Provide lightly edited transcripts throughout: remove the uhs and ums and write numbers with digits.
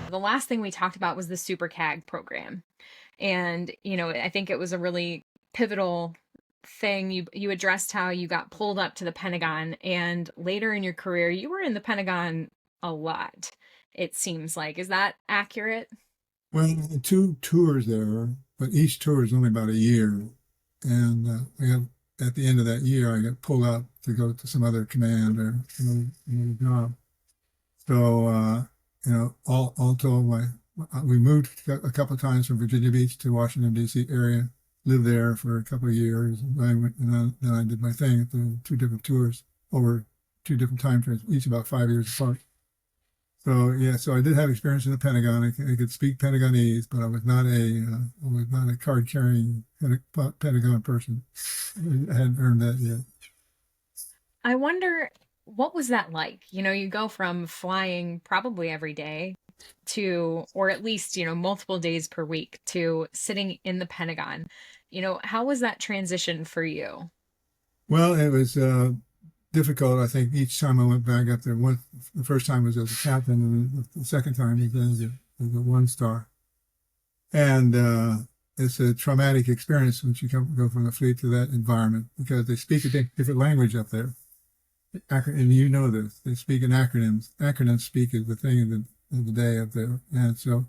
The last thing we talked about was the Super CAG program. And, I think it was a really pivotal thing. You addressed how you got pulled up to the Pentagon, and later in your career, you were in the Pentagon a lot, it seems like. Is that accurate? Well, I had two tours there, but each tour is only about a year. And at the end of that year, I got pulled out to go to some other command or another job. So, all told, we moved a couple of times from Virginia Beach to Washington, D.C. area, lived there for a couple of years. And then I did my thing at the two different tours over two different time frames, each about 5 years apart. So yeah, so I did have experience in the Pentagon. I could speak Pentagonese, but I was not a card-carrying Pentagon person. I hadn't earned that yet. I wonder, what was that like? You go from flying probably every day to, or at least, multiple days per week, to sitting in the Pentagon. How was that transition for you? Well, it was difficult. I think each time I went back up there, the first time was as a captain, and the second time was as a one star. And it's a traumatic experience once you go from the fleet to that environment because they speak a different language up there. And you know this. They speak in acronyms. Acronyms speak is the thing of the day up there. And so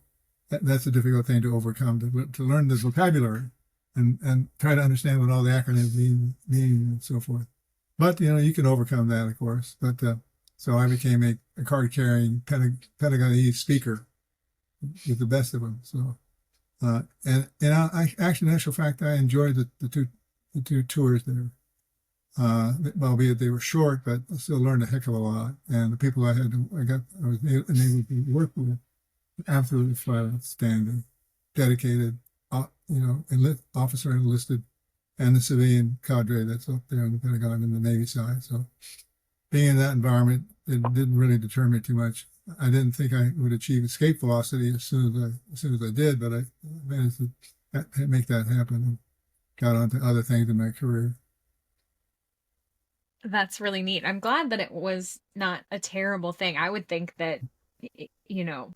that's a difficult thing to overcome, to learn the vocabulary and try to understand what all the acronyms mean and so forth. But, you can overcome that, of course. But so I became a card-carrying Pentagonese speaker with the best of them. So, actually, in actual fact, I enjoyed the two tours there. Albeit they were short, but I still learned a heck of a lot. And the people I was enabled to work with, absolutely flat outstanding, dedicated, officer enlisted, and the civilian cadre that's up there in the Pentagon and the Navy side. So being in that environment, it didn't really deter me too much. I didn't think I would achieve escape velocity as soon as I did, but I managed to make that happen and got on to other things in my career. That's really neat. I'm glad that it was not a terrible thing. I would think that, you know,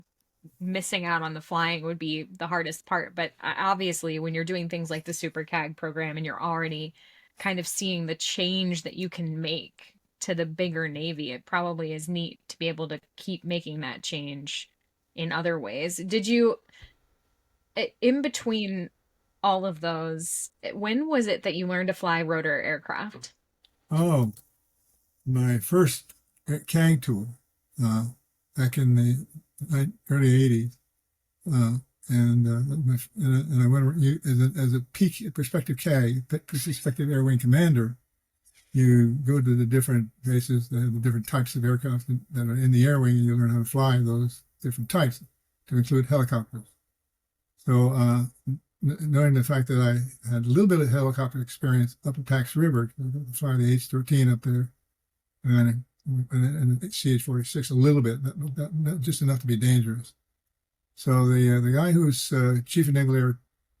missing out on the flying would be the hardest part. But obviously, when you're doing things like the Super CAG program and you're already kind of seeing the change that you can make to the bigger Navy, it probably is neat to be able to keep making that change in other ways. Did you, in between all of those, when was it that you learned to fly rotor aircraft? Oh, my first CAG tour uh, back in the early 80s. Uh, and I went as a peak prospective CAG, prospective air wing commander. You go to the different bases that have the different types of aircraft that are in the air wing, and you learn how to fly those different types, to include helicopters. So, knowing the fact that I had a little bit of helicopter experience up at Pax River, flying the H-13 up there, and the CH-46 a little bit, not just enough to be dangerous. So the guy who's Chief of Naval Air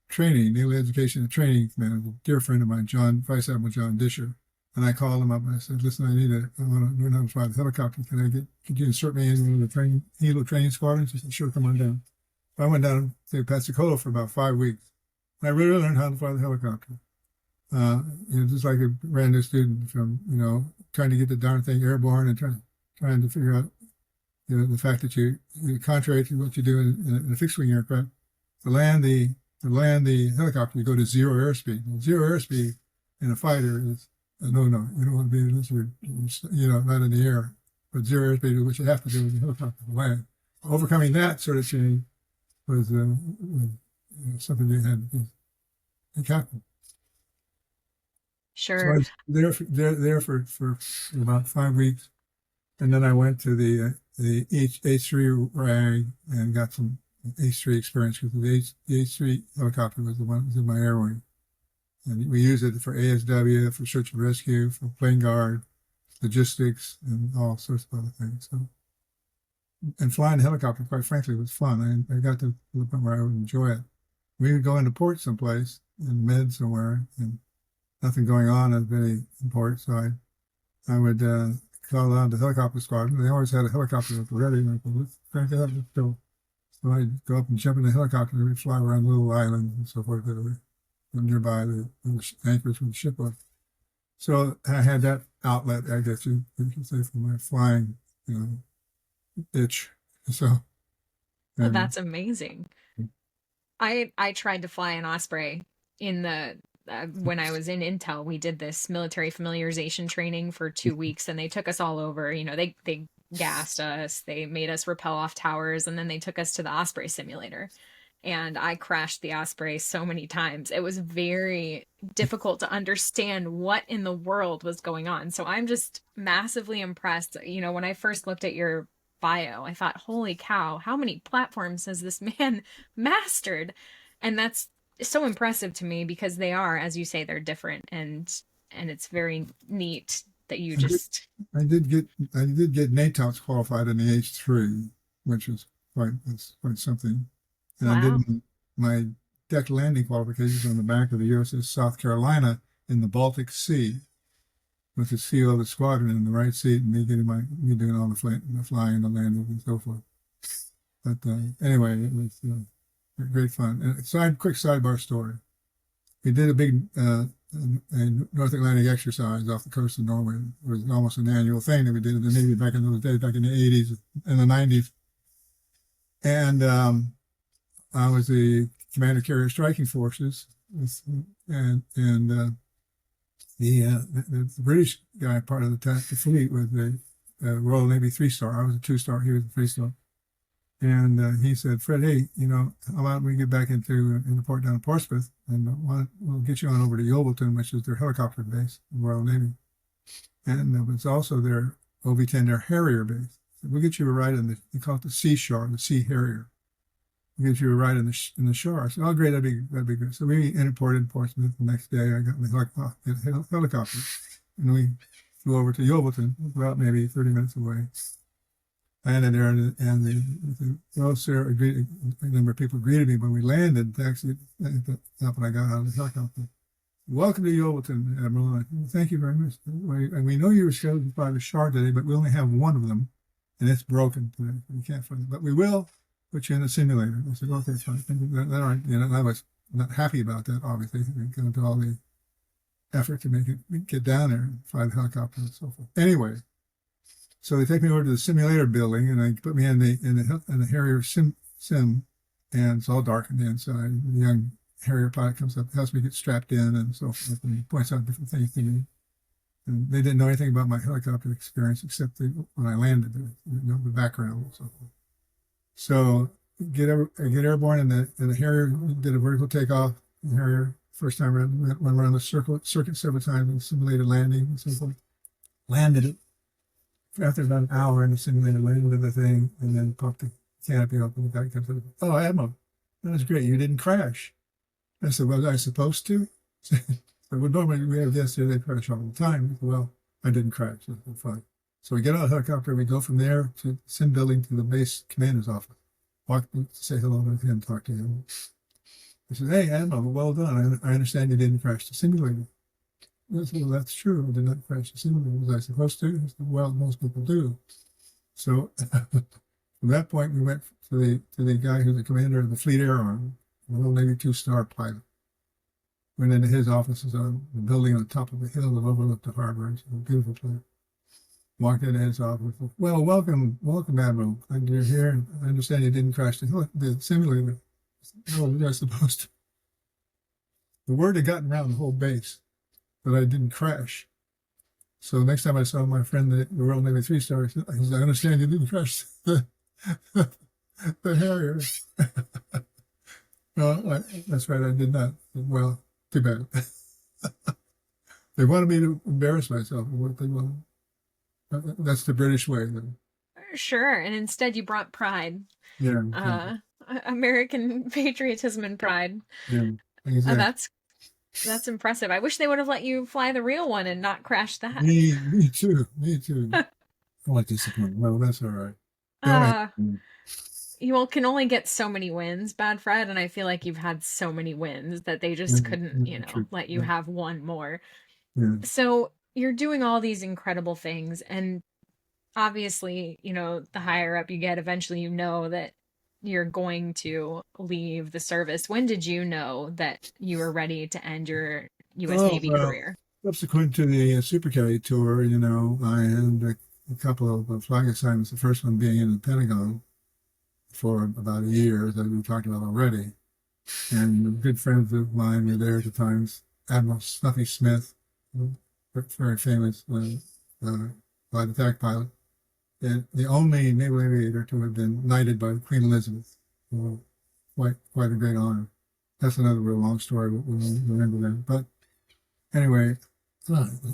Training, Naval Education and Training Commander, a dear friend of mine, Vice Admiral John Disher, and I called him up and I said, "Listen, I want to learn how to fly the helicopter. Could you insert me in one of the Hilo training squadrons?" He said, "Sure, come on down." So I went down to Pensacola for about 5 weeks. I really learned how to fly the helicopter. Just like a brand new student from, trying to get the darn thing airborne and trying to figure out, the fact that contrary to what you do in a fixed wing aircraft, to land the helicopter, you go to zero airspeed. Well, zero airspeed in a fighter is a no-no. You don't want to be unless you're, not in the air. But zero airspeed is what you have to do with the helicopter to land. Overcoming that sort of change was something they had to captain. So I Sure. was there for about 5 weeks, and then I went to the H3 RAG and got some H3 experience because the H3 helicopter was the one that was in my air wing, and we used it for ASW, for search and rescue, for plane guard, logistics, and all sorts of other things. So, and flying the helicopter, quite frankly, was fun. I got to the point where I would enjoy it. We would go into port someplace in Med somewhere, and nothing going on at any port, so I would call out the helicopter squadron. They always had a helicopter at the ready, and I'd let's crank it up, let's go. So I'd go up and jump in the helicopter, and we'd fly around little islands and so forth that were nearby the anchors where the ship was. So I had that outlet, I guess you could say, for my flying, itch. So, Oh, and that's amazing. I tried to fly an Osprey in the when I was in Intel. We did this military familiarization training for 2 weeks, and they took us all over. They gassed us, they made us rappel off towers, and then they took us to the Osprey simulator. And I crashed the Osprey so many times. It was very difficult to understand what in the world was going on. So I'm just massively impressed. When I first looked at your bio, I thought, holy cow, how many platforms has this man mastered? And that's so impressive to me because they are, as you say, they're different, and it's very neat that you I did, just I did get NATO's qualified in the H3, which was quite something. And I wow. did my deck landing qualifications on the back of the USS South Carolina in the Baltic Sea with the CEO of the squadron in the right seat and me doing all the flying, the landing, and so forth. But anyway, it was great fun. And quick sidebar story. We did a big a North Atlantic exercise off the coast of Norway. It was almost an annual thing that we did in the Navy back in those days, back in the 80s and the 90s. And I was the commander carrier striking forces, and the British guy, part of the fleet, was the Royal Navy 3-star. I was a 2-star. He was a 3-star. And he said, Fred, hey, how about we get back into the port down in Portsmouth, and we'll get you on over to Yeovilton, which is their helicopter base, the Royal Navy. And it was also their OV-10, their Harrier base. So we'll get you a ride they call it the Sea Shore, the Sea Harrier. We'll get you a ride in the shore. I said, oh, great, that'd be good. So we imported in Portsmouth. The next day, I got in the helicopter, and we flew over to Yeovilton, about maybe 30 minutes away. Landed there, and the officer a number of people greeted me when we landed. Actually, not when I got out of the helicopter. Welcome to Yeovilton, Admiral. Thank you very much. And we know you were scheduled to fly the Shard today, but we only have one of them, and it's broken today. We can't fly it. But we will put you in the simulator. I said, okay, fine. All right. I was not happy about that, obviously. We go to all the effort to get down there and fly the helicopter and so forth. Anyway. So they take me over to the simulator building, and they put me in the Harrier sim, and it's all dark on the inside. The young Harrier pilot comes up, helps me get strapped in, and so forth, and he points out different things to me. And they didn't know anything about my helicopter experience except when I landed, the background and so forth. So get airborne, and the Harrier did a vertical takeoff. The Harrier first time around, went around the circuit several times and simulated landing and so forth. Landed it. After about an hour in the simulator, landed the thing, and then popped the canopy open. The guy comes up, oh, Admiral, that was great. You didn't crash. I said, well, was I supposed to? So, well, normally we have guests here, they crash all the time. Well, I didn't crash. So fine. So we get out of the helicopter, we go from there to the sim building to the base commander's office. Walk to say hello to him, talk to him. I said, hey, Admiral, well done. I understand you didn't crash the simulator. I said, well, that's true. I did not crash the simulator. Was I supposed to? I said, well, most people do. So from that point, we went to the guy who's the commander of the Fleet Air Arm, a little Navy 2-star pilot. Went into his offices on the building on top of a hill that overlooked the harbor. It's a beautiful place. Walked into his office. Well, welcome, Admiral. Glad you're here. I understand you didn't crash the simulator. No, we are supposed to. The word had gotten around the whole base that I didn't crash. So next time I saw my friend, the Royal Navy 3-star, he said, I understand you didn't crash the Harrier. No, that's right, I did not. Well, too bad. They wanted me to embarrass myself. What they wanted. That's the British way. Sure, and instead you brought pride. Yeah. American patriotism and pride. Yeah. Exactly. That's impressive. I wish they would have let you fly the real one and not crash that. Me too. I like disappointment. Well, that's all right. Uh, You all can only get so many wins, Bad Fred, and I feel like you've had so many wins that they just couldn't, True. let you Yeah. have one more. Yeah. So you're doing all these incredible things, and obviously, the higher up you get, eventually you know that you're going to leave the service. When did you know that you were ready to end your US Oh, Navy well, career? subsequent to the Super Kelly tour, I had a couple of flag assignments, the first one being in the Pentagon for about a year, as we talked about already. And good friends of mine were there at the time, Admiral Snuffy Smith, very famous light attack pilot, and the only naval aviator to have been knighted by Queen Elizabeth. So quite a great honor. That's another real long story, but we'll remember that. But anyway,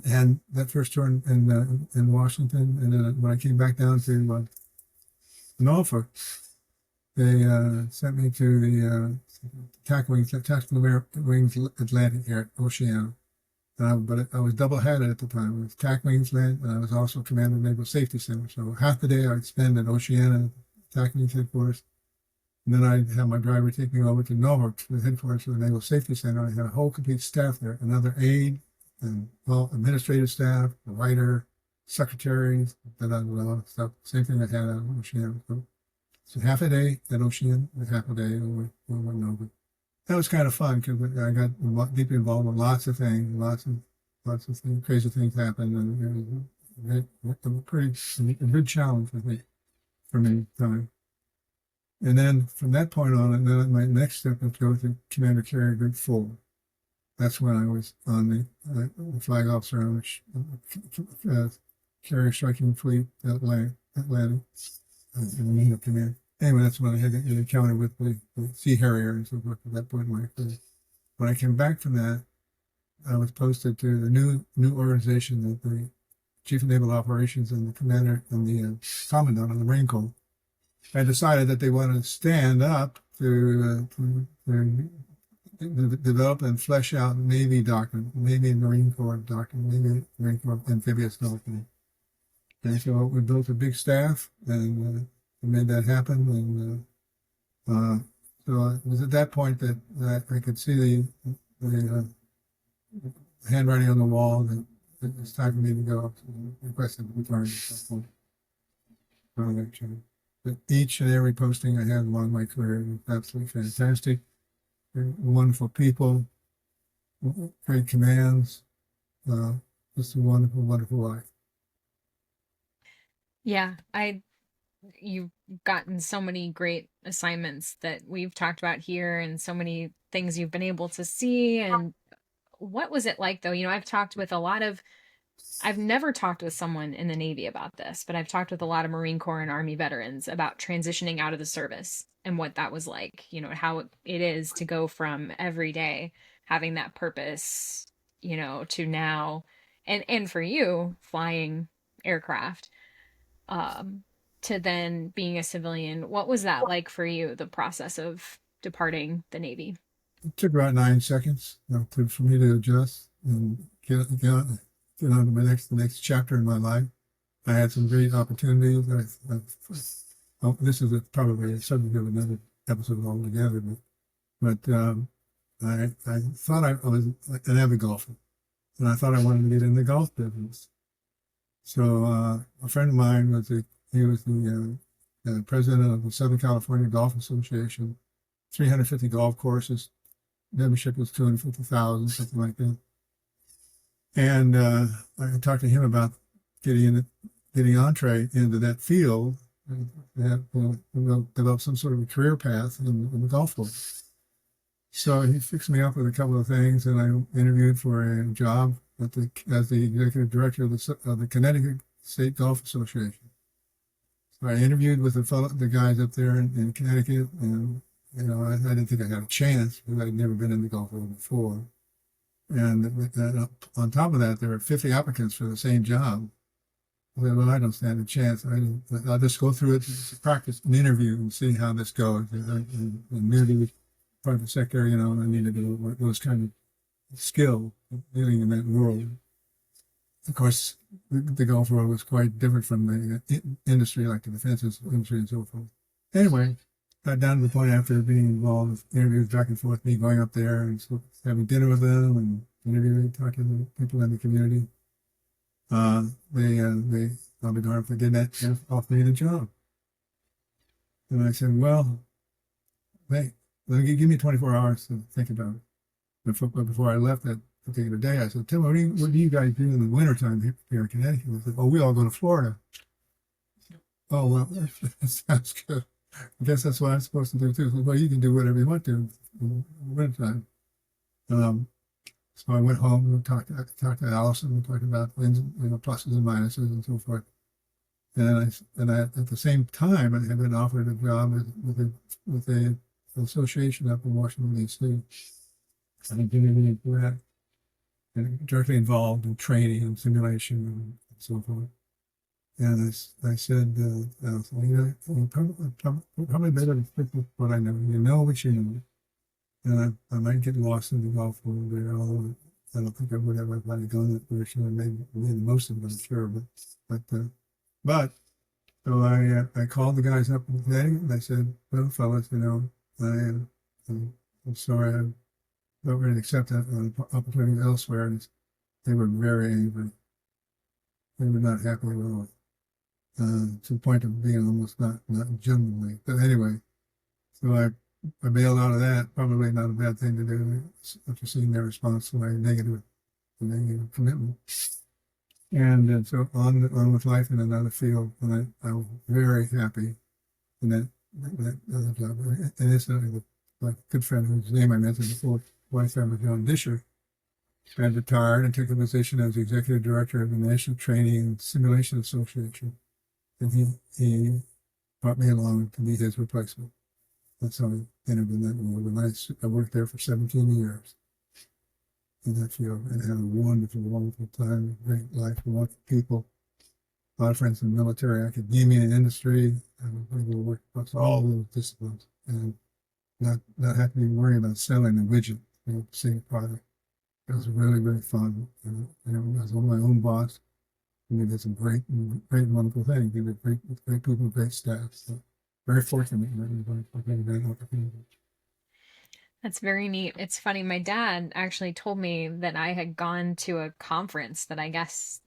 and that first tour in Washington, and then when I came back down to Norfolk, they sent me to the Tactical Wings Atlantic here at Oceana. But I was double headed at the time. I was TAC Wings Land, and I was also commander of Naval Safety Center. So half the day I'd spend at Oceana, TAC Wings headquarters, and then I'd have my driver take me over to Norfolk, to the headquarters of the Naval Safety Center. I had a whole complete staff there, another aide, and all administrative staff, a writer, secretaries, a lot of stuff. Same thing I had at Oceana. So half a day at Oceana, and half a day over Norfolk. That was kind of fun because I got deeply involved with lots of things, lots of things, crazy things happened, and it was a good challenge, I think, for me at the time. And then from that point on, and then my next step was to go to Commander Carrier Group 4. That's when I was on the flag officer on the Carrier Striking Fleet Atlantic, in the Naval Command. Anyway, that's when I had an encounter with the Sea Harrier and so forth at that point in my career. When I came back from that, I was posted to the new organization that the Chief of Naval Operations and the Commander and the Commandant of the Marine Corps had decided that they wanted to stand up to develop and flesh out Navy doctrine, Navy and Marine Corps doctrine, Navy Marine Corps amphibious doctrine. And so we built a big staff and made that happen. And so it was at that point that I could see the handwriting on the wall that it was time for me to go. So I requested to return at that point. But each and every posting I had along my career was absolutely fantastic. Wonderful people, great commands, just a wonderful, wonderful life. Yeah, you've gotten so many great assignments that we've talked about here and so many things you've been able to see. And what was it like though? I've never talked with someone in the Navy about this, but I've talked with a lot of Marine Corps and Army veterans about transitioning out of the service and what that was like, how it is to go from every day having that purpose, to now, and for you flying aircraft, um, to then being a civilian. What was that like for you, the process of departing the Navy? It took about 9 seconds for me to adjust and get on to the next chapter in my life. I had some great opportunities. This is probably a subject of another episode altogether, but I thought I was an avid golfer, and I thought I wanted to get in the golf business. So a friend of mine was the president of the Southern California Golf Association, 350 golf courses. Membership was 250,000, something like that. And I talked to him about getting entree into that field, and develop some sort of a career path in the golf world. So he fixed me up with a couple of things, and I interviewed for a job as the executive director of the Connecticut State Golf Association. So I interviewed with the guys up there in Connecticut, and I didn't think I had a chance because I'd never been in the golf world before. And on top of that, there were 50 applicants for the same job. I said, well, I don't stand a chance. I'll just go through it, practice an interview, and see how this goes. And maybe private sector, I needed those kind of skill dealing in that world. Of course, the golf world was quite different from the industry, like the defense industry and so forth. Anyway, got down to the point after being involved with interviews back and forth, me going up there and having dinner with them and interviewing, talking to people in the community. They I'll be darned if they didn't offer me the job. And I said, well, wait, give me 24 hours to think about it. Before I left that particular day, I said, Tim, what do you guys do in the wintertime here in Connecticut? I said, oh, we all go to Florida. Oh, well, that sounds good. I guess that's what I'm supposed to do too. So, well, you can do whatever you want to in the wintertime. So I went home and talked to Allison and talked about pluses and minuses and so forth. And I at the same time I had been offered a job with a association up in Washington D.C. I did everything for that, and directly involved in training and simulation and so forth. And I said, probably better to stick with what I know. You know what you know. And I might get lost in the Gulf world there, although I don't think I would have if I'd gone that direction. I made the most of it, I'm sure. But so I called the guys up today and I said, well, fellas, I'm sorry, I'm not ready to accept that opportunity elsewhere. And they were very angry. They were not happy at all. To the point of being almost not genuinely. But anyway, so I bailed out of that. Probably not a bad thing to do after seeing their response to my negative commitment. And so on with life in another field. And I was very happy in that other job. And it's my good friend whose name I mentioned before, wife John Disher, had retired and took a position as the executive director of the National Training and Simulation Association. And he brought me along to be his replacement. That's how I entered in that role. And I worked there for 17 years in that field and had a wonderful, wonderful time, great life, wonderful people, a lot of friends in the military, academia, and industry. We worked across all those disciplines and not have to be worried about selling a widget, seeing a product. It was really, really fun. And I was my own boss. We did some great, wonderful things. We did great people, great staff. So very fortunate for that opportunity. That's very neat. It's funny. My dad actually told me that I had gone to a conference that I guess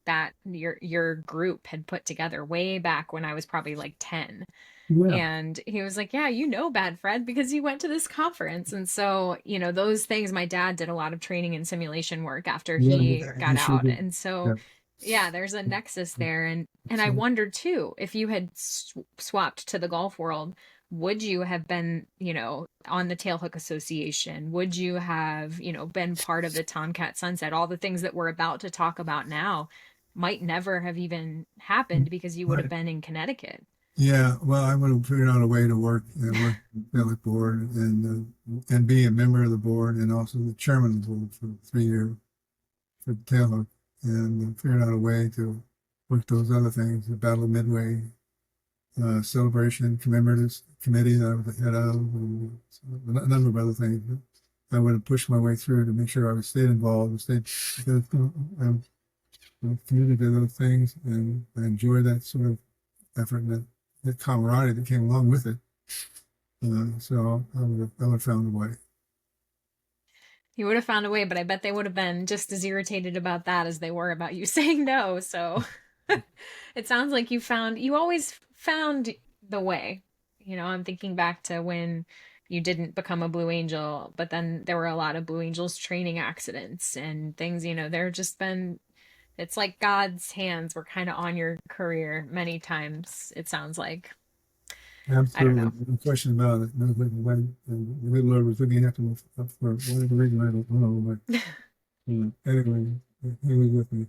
that your group had put together way back when I was probably like 10. Yeah, And he was like, yeah, you know Bad Fred because you went to this conference. And so, those things, my dad did a lot of training and simulation work after yeah, he got he sure out. did. And so, Yeah. yeah, there's a nexus there. And I So, wondered too, if you had swapped to the golf world, would you have been, on the Tailhook Association? Would you have, been part of the Tomcat Sunset? All the things that we're about to talk about now might never have even happened because you would have right. been in Connecticut. Yeah, well, I would have figured out a way to work the Village Board and be a member of the board and also the chairman of the board for 3 years for Tailhook, and figured out a way to work those other things, the Battle of Midway, celebration, commemorative committee that I was the head of, and a number of other things. But I would have pushed my way through to make sure I would stay involved and stay I'm committed to those things, and I enjoy that sort of effort and the camaraderie that came along with it. So I would have found a way. You would have found a way, but I bet they would have been just as irritated about that as they were about you saying no. So it sounds like you always found the way. I'm thinking back to when you didn't become a Blue Angel, but then there were a lot of Blue Angels training accidents and things, they're just been, it's like God's hands were kind of on your career many times, it sounds like. I don't Absolutely, know. no question about it. No, but the good Lord was looking after me for whatever reason I don't know, but anyway, he was with me.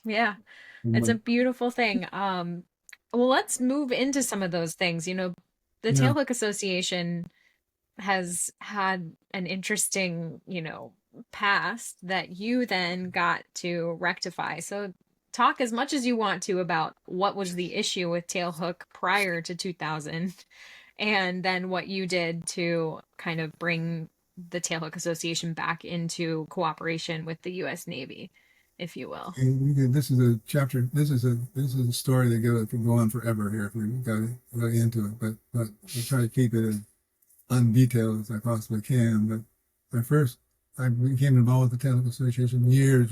Yeah. It's a beautiful thing. Well, let's move into some of those things. The Yeah, Tailhook Association has had an interesting, past that you then got to rectify. So talk as much as you want to about what was the issue with Tailhook prior to 2000 and then what you did to kind of bring the Tailhook Association back into cooperation with the US Navy. if you will. This is a chapter. This is a story that can go on forever here if we got really into it. But I try to keep it as undetailed as I possibly can. But I became involved with the Tailhook Association years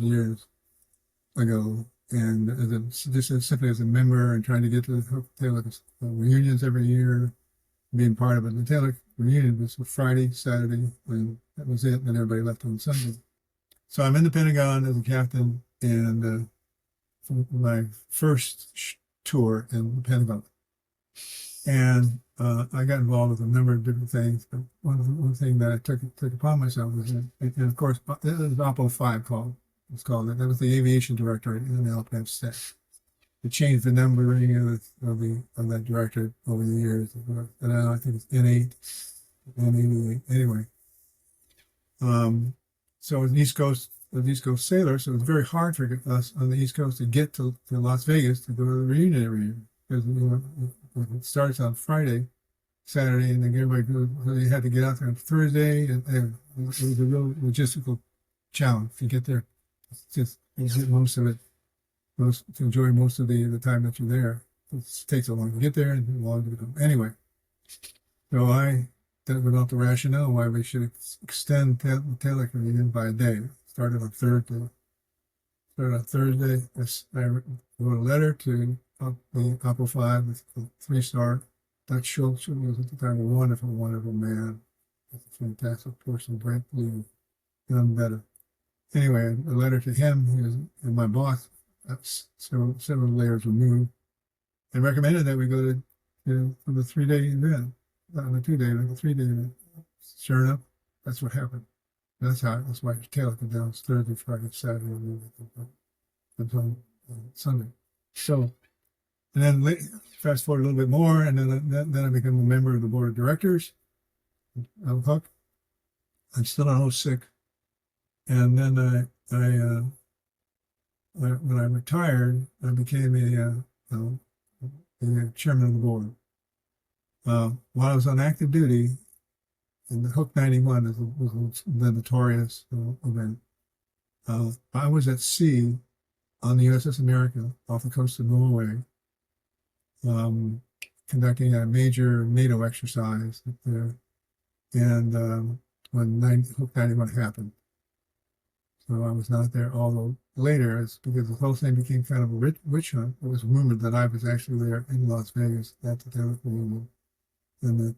ago, and just simply as a member and trying to get to the Tailhook reunions every year, being part of it. The Tailhook reunion was Friday, Saturday, and that was it. And everybody left on Sunday. So I'm in the Pentagon as a captain, and for my first tour in the Pentagon, and I got involved with a number of different things. But one thing that I took upon myself was, and of course, it was OPO 5 it's called. That was the aviation director in the Naval Test Pilot. It changed the numbering of that director over the years. And now I think it's N8, N88. Anyway, so as an East Coast sailor, so it's very hard for us on the East Coast to get to Las Vegas to go to the reunion every year, because it starts on Friday, Saturday, and then everybody goes. So you had to get out there on Thursday, and it was a real logistical challenge to get there. It's get most of it, to enjoy most of the time that you're there. It takes so long to get there and long to come. Anyway, so I developed the rationale why we should extend the Tailhook reunion by a day. Started on Thursday. I wrote a letter to the OPO 5, the 3-star. Dutch Schultz, who was at the time a wonderful, wonderful man. A fantastic person, Brent Lee, none better. Anyway, a letter to him, he was, and my boss, several layers removed, and recommended that we go for the 3-day event, not the 2-day, but the 3-day event. Sure enough, that's what happened. That's why your tail comes down Thursday, Friday, Saturday, and on Sunday. So, and then fast forward a little bit more, and then I become a member of the board of directors of Huck. I'm still on 06. And then when I retired, I became a chairman of the board. While I was on active duty, and the Hook 91 was the notorious event, I was at sea on the USS America off the coast of Norway, conducting a major NATO exercise there, and when Hook 91 happened. So I was not there, although later, it's because the whole thing became kind of a witch hunt. It was rumored that I was actually there in Las Vegas at the Tailhook reunion, and that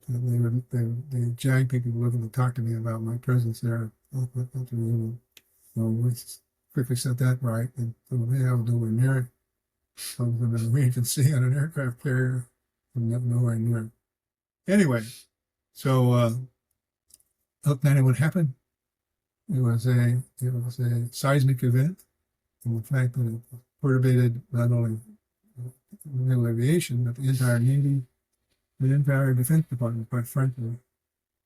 they JAG people were looking to talk to me about my presence there at the reunion. So we quickly set that right, and so hey, I was nowhere near it. I was in the Norwegian Sea on an aircraft carrier, and nowhere near it. Anyway, so Hook 91 happened. It was a seismic event, and the fact that it perturbated not only naval aviation, but the entire Navy, the entire Defense Department, quite frankly.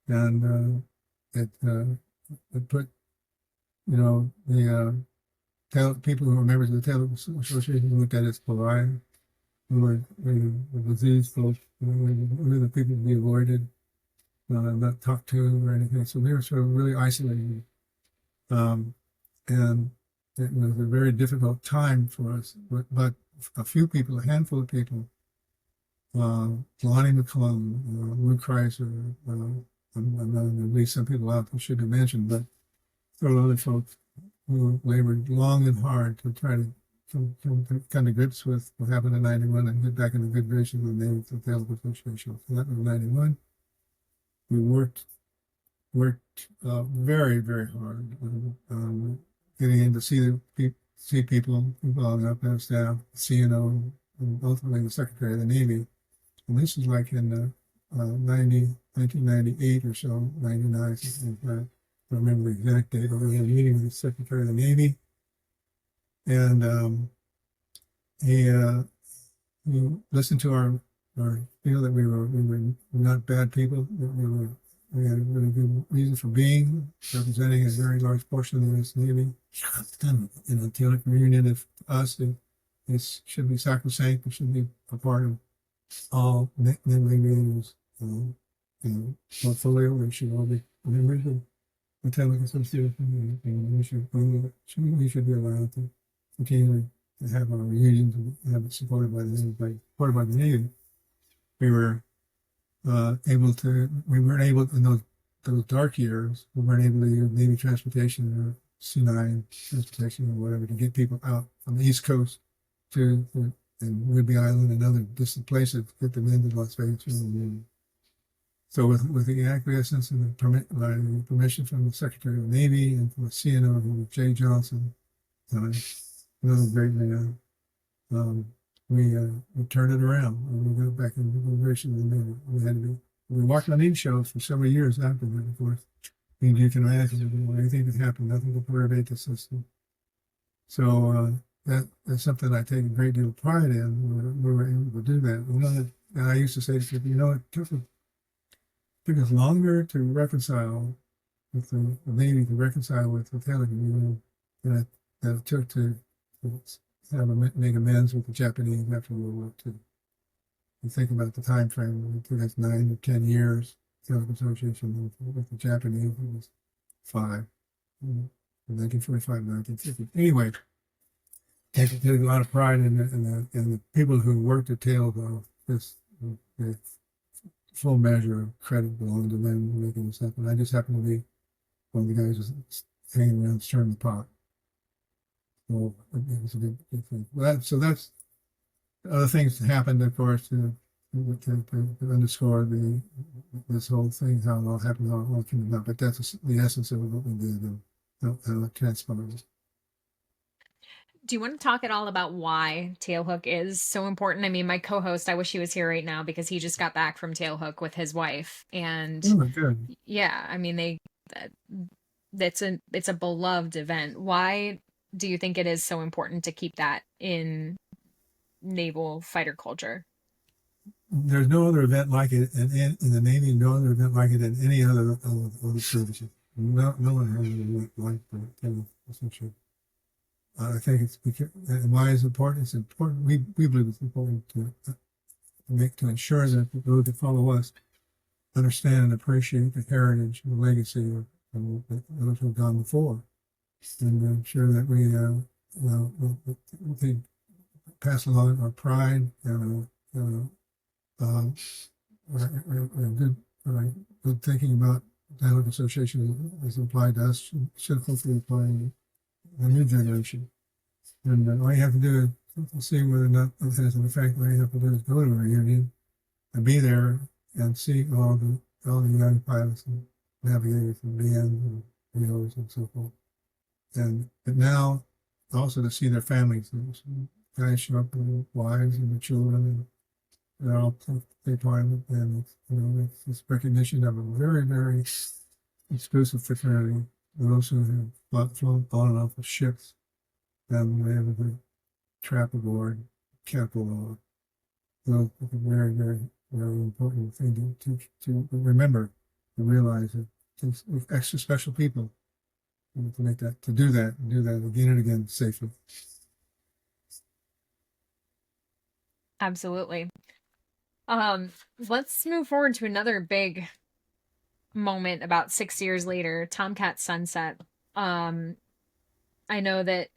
And it put, the people who were members of the Tailhook Association looked at it as pariah, who were the disease folks, who were the people to be avoided, not talked to or anything. So they were sort of really isolated. And it was a very difficult time for us. But a handful of people, Lonnie McClung, Lou Chrysler, at least some people out there should be mentioned, but several other folks who labored long and hard to try to come to grips with what happened in 91 and get back into good graces with the Naval Test Association. So that was 91. We worked very, very hard, getting in to see people involved up in staff, CNO, and ultimately the Secretary of the Navy. And this is like in 1998 or so, 99, something like that. I don't remember the exact date, but we had a meeting with the Secretary of the Navy, and he listened to our feel that we were not bad people, that we had a really good reason for being, representing a very large portion of the U.S. Navy. Tailhook reunion, if us, it should be sacrosanct. It should be a part of all naval aviators' portfolio. We should all be members of the Tailhook Association, and we should be allowed to continue to have our reunions and have it supported by the Navy, we were we weren't able in those dark years, we weren't able to use Navy transportation or C9 transportation or whatever to get people out on the East Coast to and Whidbey Island and other distant places to get them into Las Vegas. So with the acquiescence and the permission from the Secretary of the Navy and from the CNO, who was Jay Johnson, another great man, we turned it around and we got back into the operation of the Navy. We worked on these shows for several years after that, of course. I mean, you can imagine anything that happened, nothing to perturbate the system. So that's something I take a great deal of pride in. We were able to do that. And I used to say to people, it took us longer to reconcile with the Navy, to reconcile with the Tailhook, than it took to make amends with the Japanese after World War II. You think about the time frame, it took us 9 or 10 years. Tailhook Association with the Japanese, it was 5, from 1945 to 1950. Anyway, I take a lot of pride in the people who worked at Tailhook. The full measure of credit belonged to them making this happen. I just happened to be one of the guys who's hanging around stirring the pot. So it was a good thing. So that's other things that happened, of course, to underscore this whole thing, how it all happened, how it all came about. But that's the essence of what we did and how it transpired. Do you want to talk at all about why Tailhook is so important? I mean, my co-host, I wish he was here right now because he just got back from Tailhook with his wife. And Oh, good. yeah, I mean, it's a beloved event. Why do you think it is so important to keep that in naval fighter culture? There's no other event like it in the Navy, no other event like it in any other services. No one has an event like the Tailhook. I think it's because, and why is it important? It's important. We believe it's important to ensure that those that follow us understand and appreciate the heritage and the legacy of those who have gone before, and ensure that we pass along our pride and good thinking about the Tailhook Association as applied to us should hopefully apply to the new generation. And all you have to do is see whether or not it has an effect. All you have to do is go to a reunion and be there and see all the young pilots and navigators and BNs and VOs and so forth. But now also to see their families. Guys show up with their wives and their children, and they're all take part in it. And it's recognition of a very, very exclusive fraternity. Those who have flown on and off of ships and were able to trap aboard, camp aboard. So it's a very, very, very important thing to remember, to realize that it's extra special people to do that again and again safely. Absolutely. Let's move forward to another big moment about 6 years later, Tomcat Sunset. I know that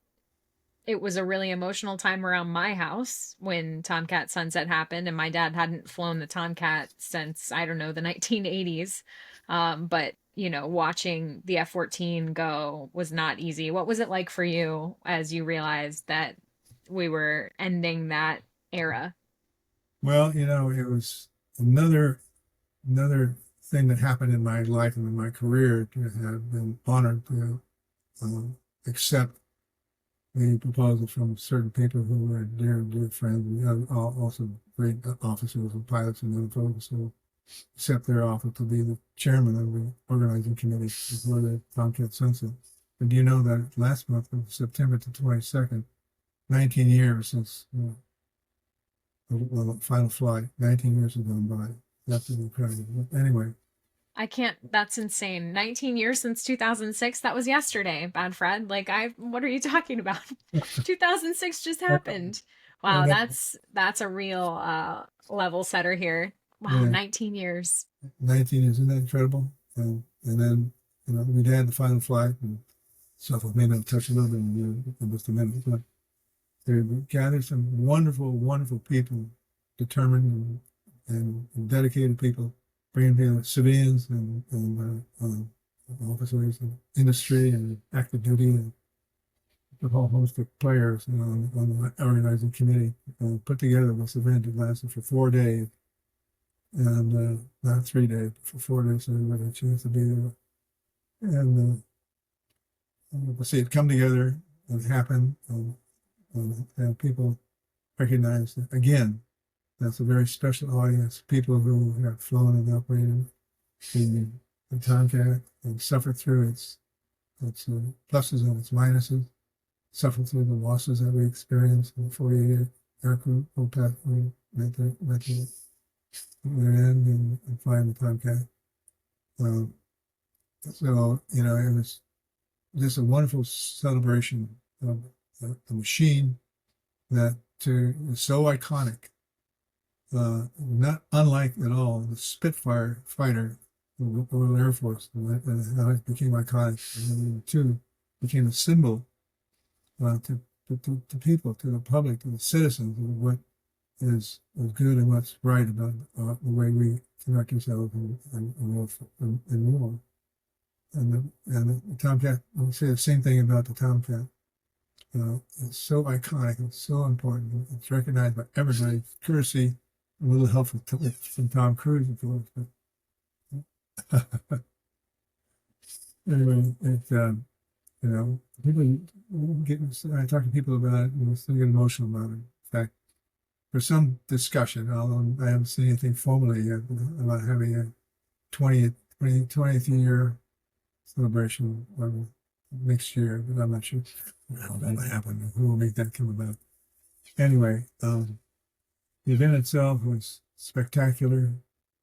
it was a really emotional time around my house when Tomcat Sunset happened, and my dad hadn't flown the Tomcat since, I don't know, the 1980s. But, watching the F-14 go was not easy. What was it like for you as you realized that we were ending that era? Well, it was another thing that happened in my life and in my career to have been honored to accept the proposal from certain people who were dear friends, and also great officers and pilots and other folks who accept their offer to be the chairman of the organizing committee for the Tomcat Sunset. And do you know that last month, of September the 22nd, 19 years since the final flight, 19 years have gone by. That's incredible. But anyway. That's insane. 19 years since 2006. That was yesterday, Bad Fred. What are you talking about? 2006 just happened. Wow, that's a real level setter here. Wow, Yeah. 19 years. 19 years, isn't that incredible? And then, we had the final flight and stuff with me. I'll touch a little bit in just a minute. But to gather some wonderful, wonderful people, determined and dedicated people, bringing together civilians and officers and industry and active duty and a whole host of players on the organizing committee, put together this event. It lasted for 4 days, and not 3 days, but for 4 days, so everybody had a chance to be there. And to see it come together and happen, and people recognize that, again, that's a very special audience, people who have flown and operated the Tomcat and suffered through its pluses and its minuses, suffered through the losses that we experienced in the 48 aircrew path we met their end and flying the Tomcat. So, you know, it was just a wonderful celebration of a machine that is so iconic, not unlike at all the Spitfire fighter of the Royal Air Force, and how it became iconic. And the two became a symbol to people, to the public, to the citizens of what is good and what's right about the way we conduct ourselves in war. And the Tomcat, I'll say the same thing about the Tomcat. It's so iconic, it's so important, it's recognized by everybody. Courtesy, a little help from Tom Cruise, of course. But anyway, you know, people I talk to people about it and they still get emotional about it. In fact, there's some discussion, although I haven't seen anything formally yet, about having a 20th year celebration next year, but I'm not sure how that'll happen and who will make that come about. Anyway, the event itself was spectacular.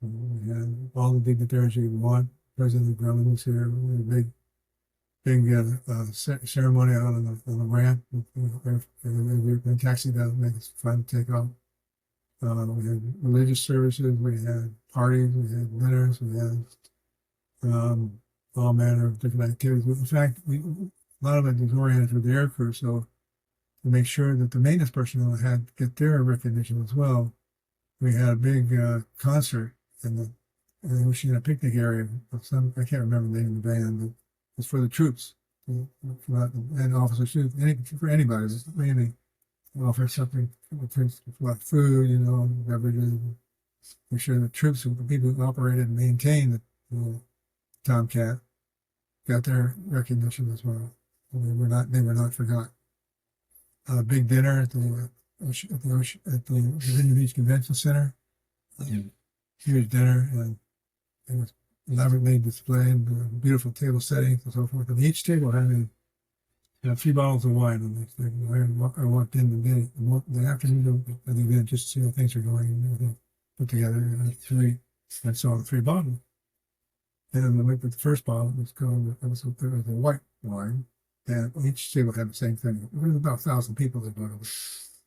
We had all the dignitaries you want. President Grumman was here. We had a big ceremony out on the ramp. And taxied out, make it fun to take off. We had religious services. We had parties. We had dinners. We had all manner of different activities. In fact, a lot of it was oriented with the aircrew, so to make sure that the maintenance personnel had to get their recognition as well, we had a big concert in the Oceana picnic area. I can't remember the name of the band, but it's for the troops and officers too. For anybody, just maybe offer something like food, you know, beverages. Make sure the troops, the people who operated and maintained the Tomcat, got their recognition as well. They were not forgotten. A big dinner at the Virginia Beach Convention Center. Huge dinner, and it was elaborately displayed, beautiful table settings and so forth. And each table had 3 bottles of wine on this thing. I walked in the afternoon of the event just to see how things were going and everything put together. And I saw the 3 bottles. And I went with the first bottle. It was a white wine, and each table had the same thing. There was about 1,000 people that bought it.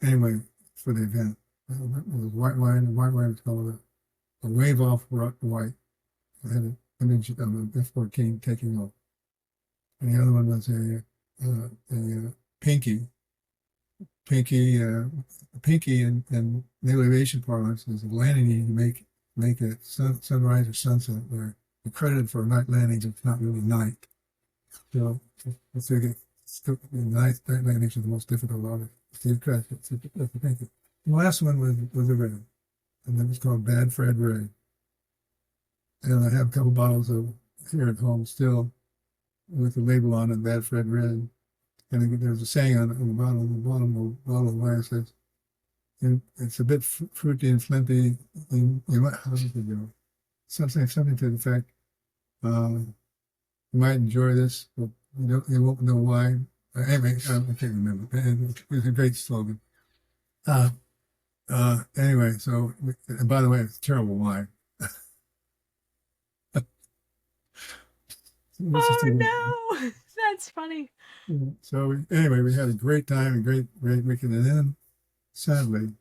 Anyway, for the event, it was white wine, and white wine was called a wave off white. It had an image of an F-14 taking off. And the other one was a pinky. Pinky in naval aviation parlance is a landing you make at sunrise or sunset, where you're credited for a night landing, but it's not really night. So let's say the night landings are the most difficult of it. So you're credited for the pinky. The last one was a red, and it was called Bad Fred Red. And I have a couple bottles of here at home still with the label on it, Bad Fred Red. And there's a saying on the bottom of the bottle of wine that says, it's a bit fruity and flinty. How does it go? Something to the effect, you might enjoy this, but you won't know why. Anyway, I can't remember. It was a great slogan. Anyway, so, and by the way, it's terrible wine. Oh no, that's funny. So anyway, we had a great time, a great weekend, and then sadly,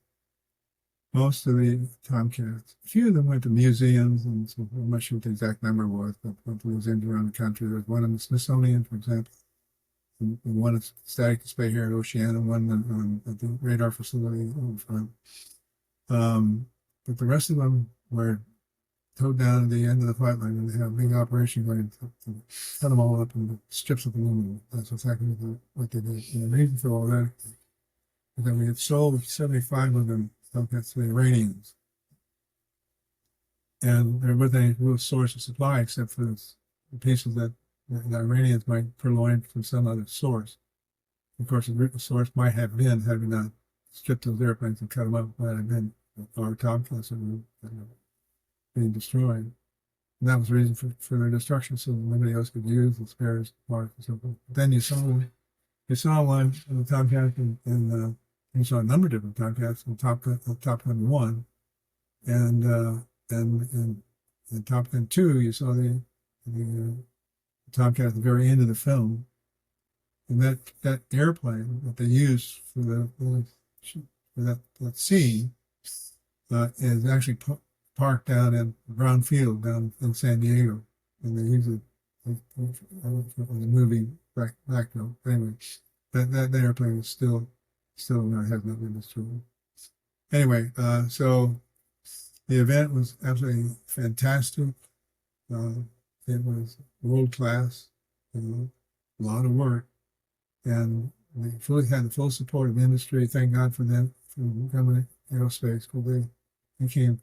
most of the Tomcats, a few of them went to museums, and so I'm not sure what the exact number was, but went to museums around the country. There's one in the Smithsonian, for example, and one at static display here at Oceana, one at the radar facility in front. But the rest of them were towed down at the end of the flight line, and they have a big operation going to cut them all up into strips of aluminum. That's exactly what they did. And the reason for all that is that we had sold 75 of them Tomcats to the Iranians. And there wasn't any real source of supply except for the pieces that the Iranians might purloin from some other source. Of course, the source might have been, had we not stripped those airplanes and cut them up, might have been our Tomcats that were being destroyed. And that was the reason for their destruction, so that nobody else could use the spares parts and so forth. But then you saw one in the Tomcat, and you saw a number of different Tomcats in Top Gun 1, and in Top Gun 2, you saw the Tomcat at the very end of the film. And that airplane that they used for that scene is actually parked down in Brown Field down in San Diego, and they use it in the movie backfill. Anyway, that airplane is still has not been destroyed. Anyway, so the event was absolutely fantastic. It was world class, a lot of work, and we fully had the full support of the industry. Thank God for them, from government aerospace, because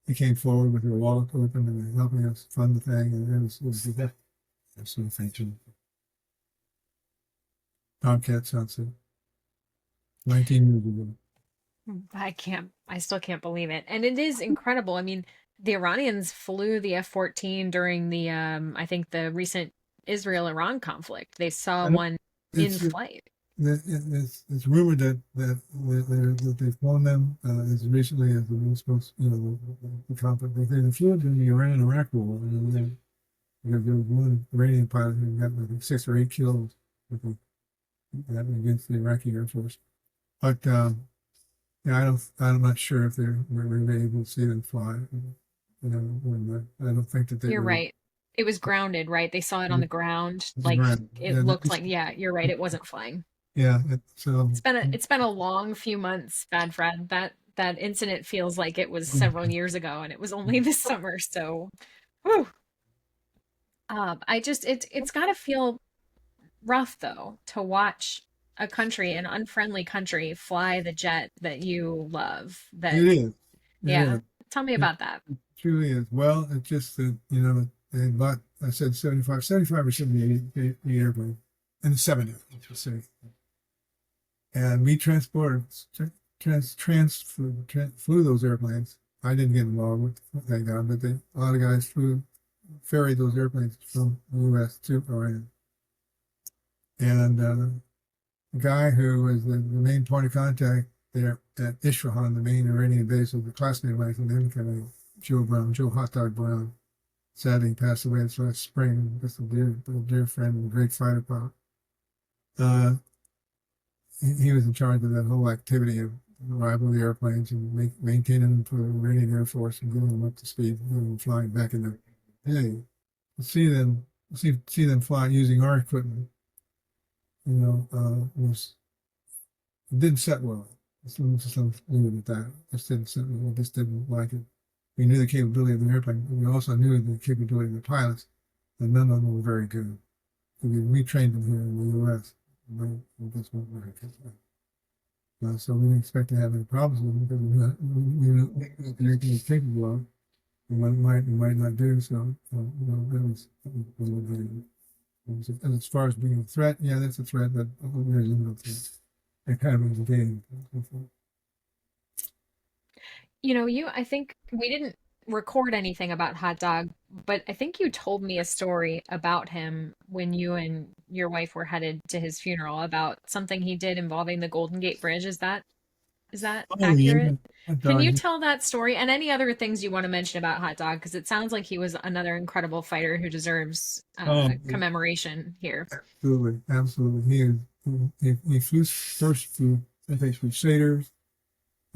they came forward with their wallet open and they're helping us fund the thing, and it was absolutely fantastic. Tomcat Sunset, 19 years ago. I still can't believe it. And it is incredible. I mean, the Iranians flew the F-14 during the, I think the recent Israel-Iran conflict. They saw one in flight. It's rumored that they've flown them as recently as the supposed, the conflict. They flew it in the Iran-Iraq war, and because there was one Iranian pilot who got like 6 or 8 kills against the Iraqi Air Force. But yeah, I'm not sure if we're able to see them fly. I don't think that they. You're right. It was grounded, right? They saw it on the ground. Like it looked like, yeah, you're right. It wasn't flying. Yeah, it's been a long few months, Bad Fred. That incident feels like it was several years ago, and it was only this summer. So, whew. It's got to feel rough though to watch a country, an unfriendly country, fly the jet that you love. That it is. Yeah. Tell me about that. It truly is. Well, it's just that they bought. I said 75 or 78 airplanes in the 70s. Let's say. And we flew those airplanes. I didn't get involved with, thank God, but a lot of guys ferried those airplanes from the U.S. to Iran. And the guy who was the main point of contact there at Isfahan, the main Iranian base, was a classmate of mine from the Naval Academy, Joe Hot Dog Brown. Sadly, he passed away this last spring. Just a dear friend and a great fighter pilot. He was in charge of that whole activity of arrival of the airplanes and maintaining them for the Iranian Air Force and getting them up to speed, getting them flying back in the day. To see them fly using our equipment, it didn't set well. Just leave it at that. Just didn't set well. Just didn't like it. We knew the capability of the airplane, but we also knew the capability of the pilots, and none of them were very good. We trained them here in the U.S. So we didn't expect to have any problems with them because we knew what the airplane was capable of and what it might not do. So, that was as far as being a threat, yeah, that's a threat, but there's no threat. It kind of was a game. I think we didn't record anything about Hot Dog, but I think you told me a story about him when you and your wife were headed to his funeral about something he did involving the Golden Gate Bridge. Is that accurate? Yeah. Can you tell that story and any other things you want to mention about Hot Dog? Because it sounds like he was another incredible fighter who deserves commemoration here. Absolutely. He flew first through, I think, Crusaders.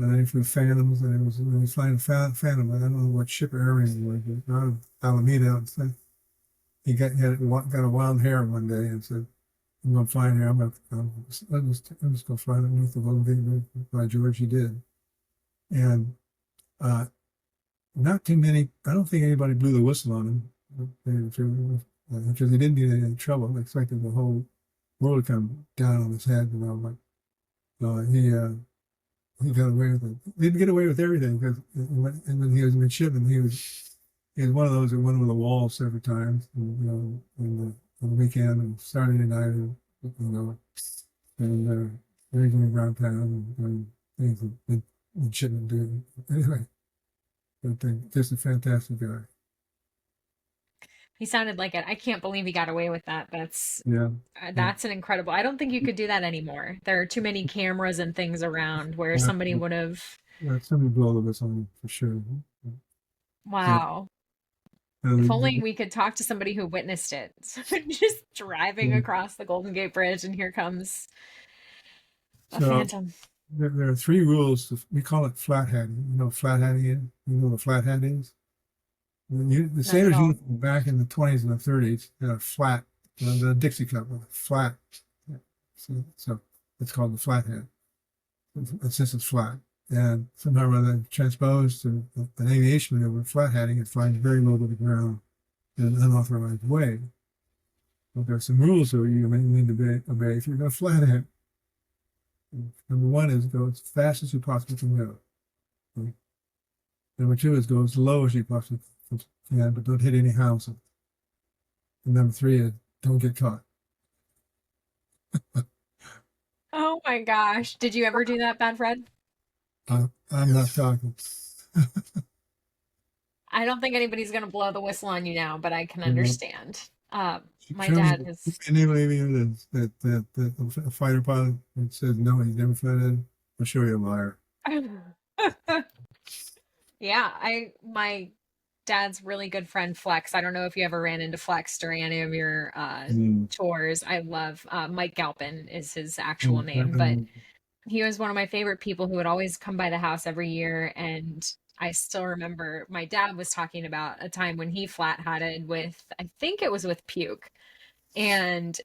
And then he flew Phantoms, and he was flying Phantom. I don't know what ship or airline it was, but out of Alameda. He got a wild hair one day and said, I'm gonna find her. I'm just gonna fly underneath the little thing by George. He did, and uh, not too many. I don't think anybody blew the whistle on him because he didn't get in any trouble. They expected the whole world to come down on his head, you know. But he got away with it. He didn't get away with everything because when he was midshipman, he was one of those that went over the wall several times, and, you know, on the weekend and Saturday night, and, you know, and regularly around town and things that midshipmen do. Anyway, but just a fantastic guy. He sounded like it. I can't believe he got away with that. Yeah, yeah. That's an incredible. I don't think you could do that anymore. There are too many cameras and things around where somebody would have. Yeah, somebody blew all of us on for sure. Yeah. Wow. If only Um, we could talk to somebody who witnessed it. Just driving yeah. across the Golden Gate Bridge, and here comes a So phantom. there are three rules. We call it flat hatting. You know what flat hatting is? You know what a flat hat is? The Not at sailors all. uniform back in the 20s and the 30s had a flat, the Dixie cup with a flat. So it's called the flat hat. It's just it's flat. And somehow or other transposed to an aviation maneuver, flat hatting, it flies very low to the ground in an unauthorized way. But there are some rules that you may need to obey if you're going to flat hat. Number one is go as fast as you possibly can go. Number two is go as low as you possibly can, but don't hit any houses. And number three is don't get caught. Oh my gosh. Did you ever do that, Bad Fred? I'm not talking. I don't think anybody's going to blow the whistle on you now, but I can You know, understand. My show me dad is. any aviator that a fighter pilot that says no, he's never flown in. I'll show you a liar. Yeah, my dad's really good friend Flex. I don't know if you ever ran into Flex during any of your Mm. tours. I love Mike Galpin is his actual Mm. name, but he was one of my favorite people who would always come by the house every year. And I still remember my dad was talking about a time when he flat hatted with, I think it was with Puke. And,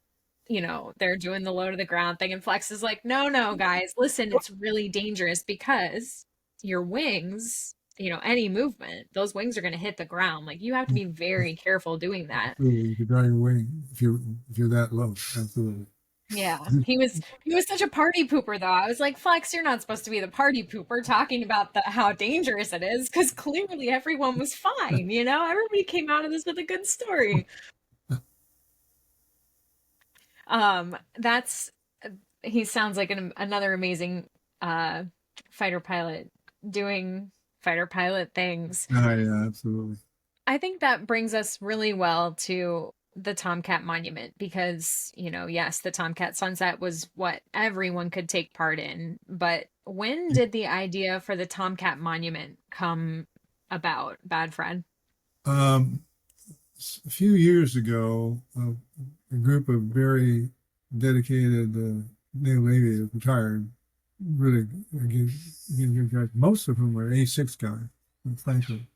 they're doing the low to the ground thing. And Flex is like, no, no, guys, listen, it's really dangerous because your wings, any movement, those wings are going to hit the ground. Like you have to be very careful doing that. Absolutely, you could dry your wing if you're that low. Absolutely. Yeah, he was such a party pooper though. I was like, Flex, you're not supposed to be the party pooper talking about how dangerous it is, because clearly everyone was fine. Everybody came out of this with a good story. That's he sounds like another amazing uh fighter pilot doing fighter pilot things. Yeah, absolutely. I think that brings us really well to the Tomcat Monument because, yes, the Tomcat Sunset was what everyone could take part in. But when did the idea for the Tomcat Monument come about, Bad Fred? Um, a few years ago, a group of very dedicated naval aviators retired. Really, again, guys, most of whom were A6 guys, frankly.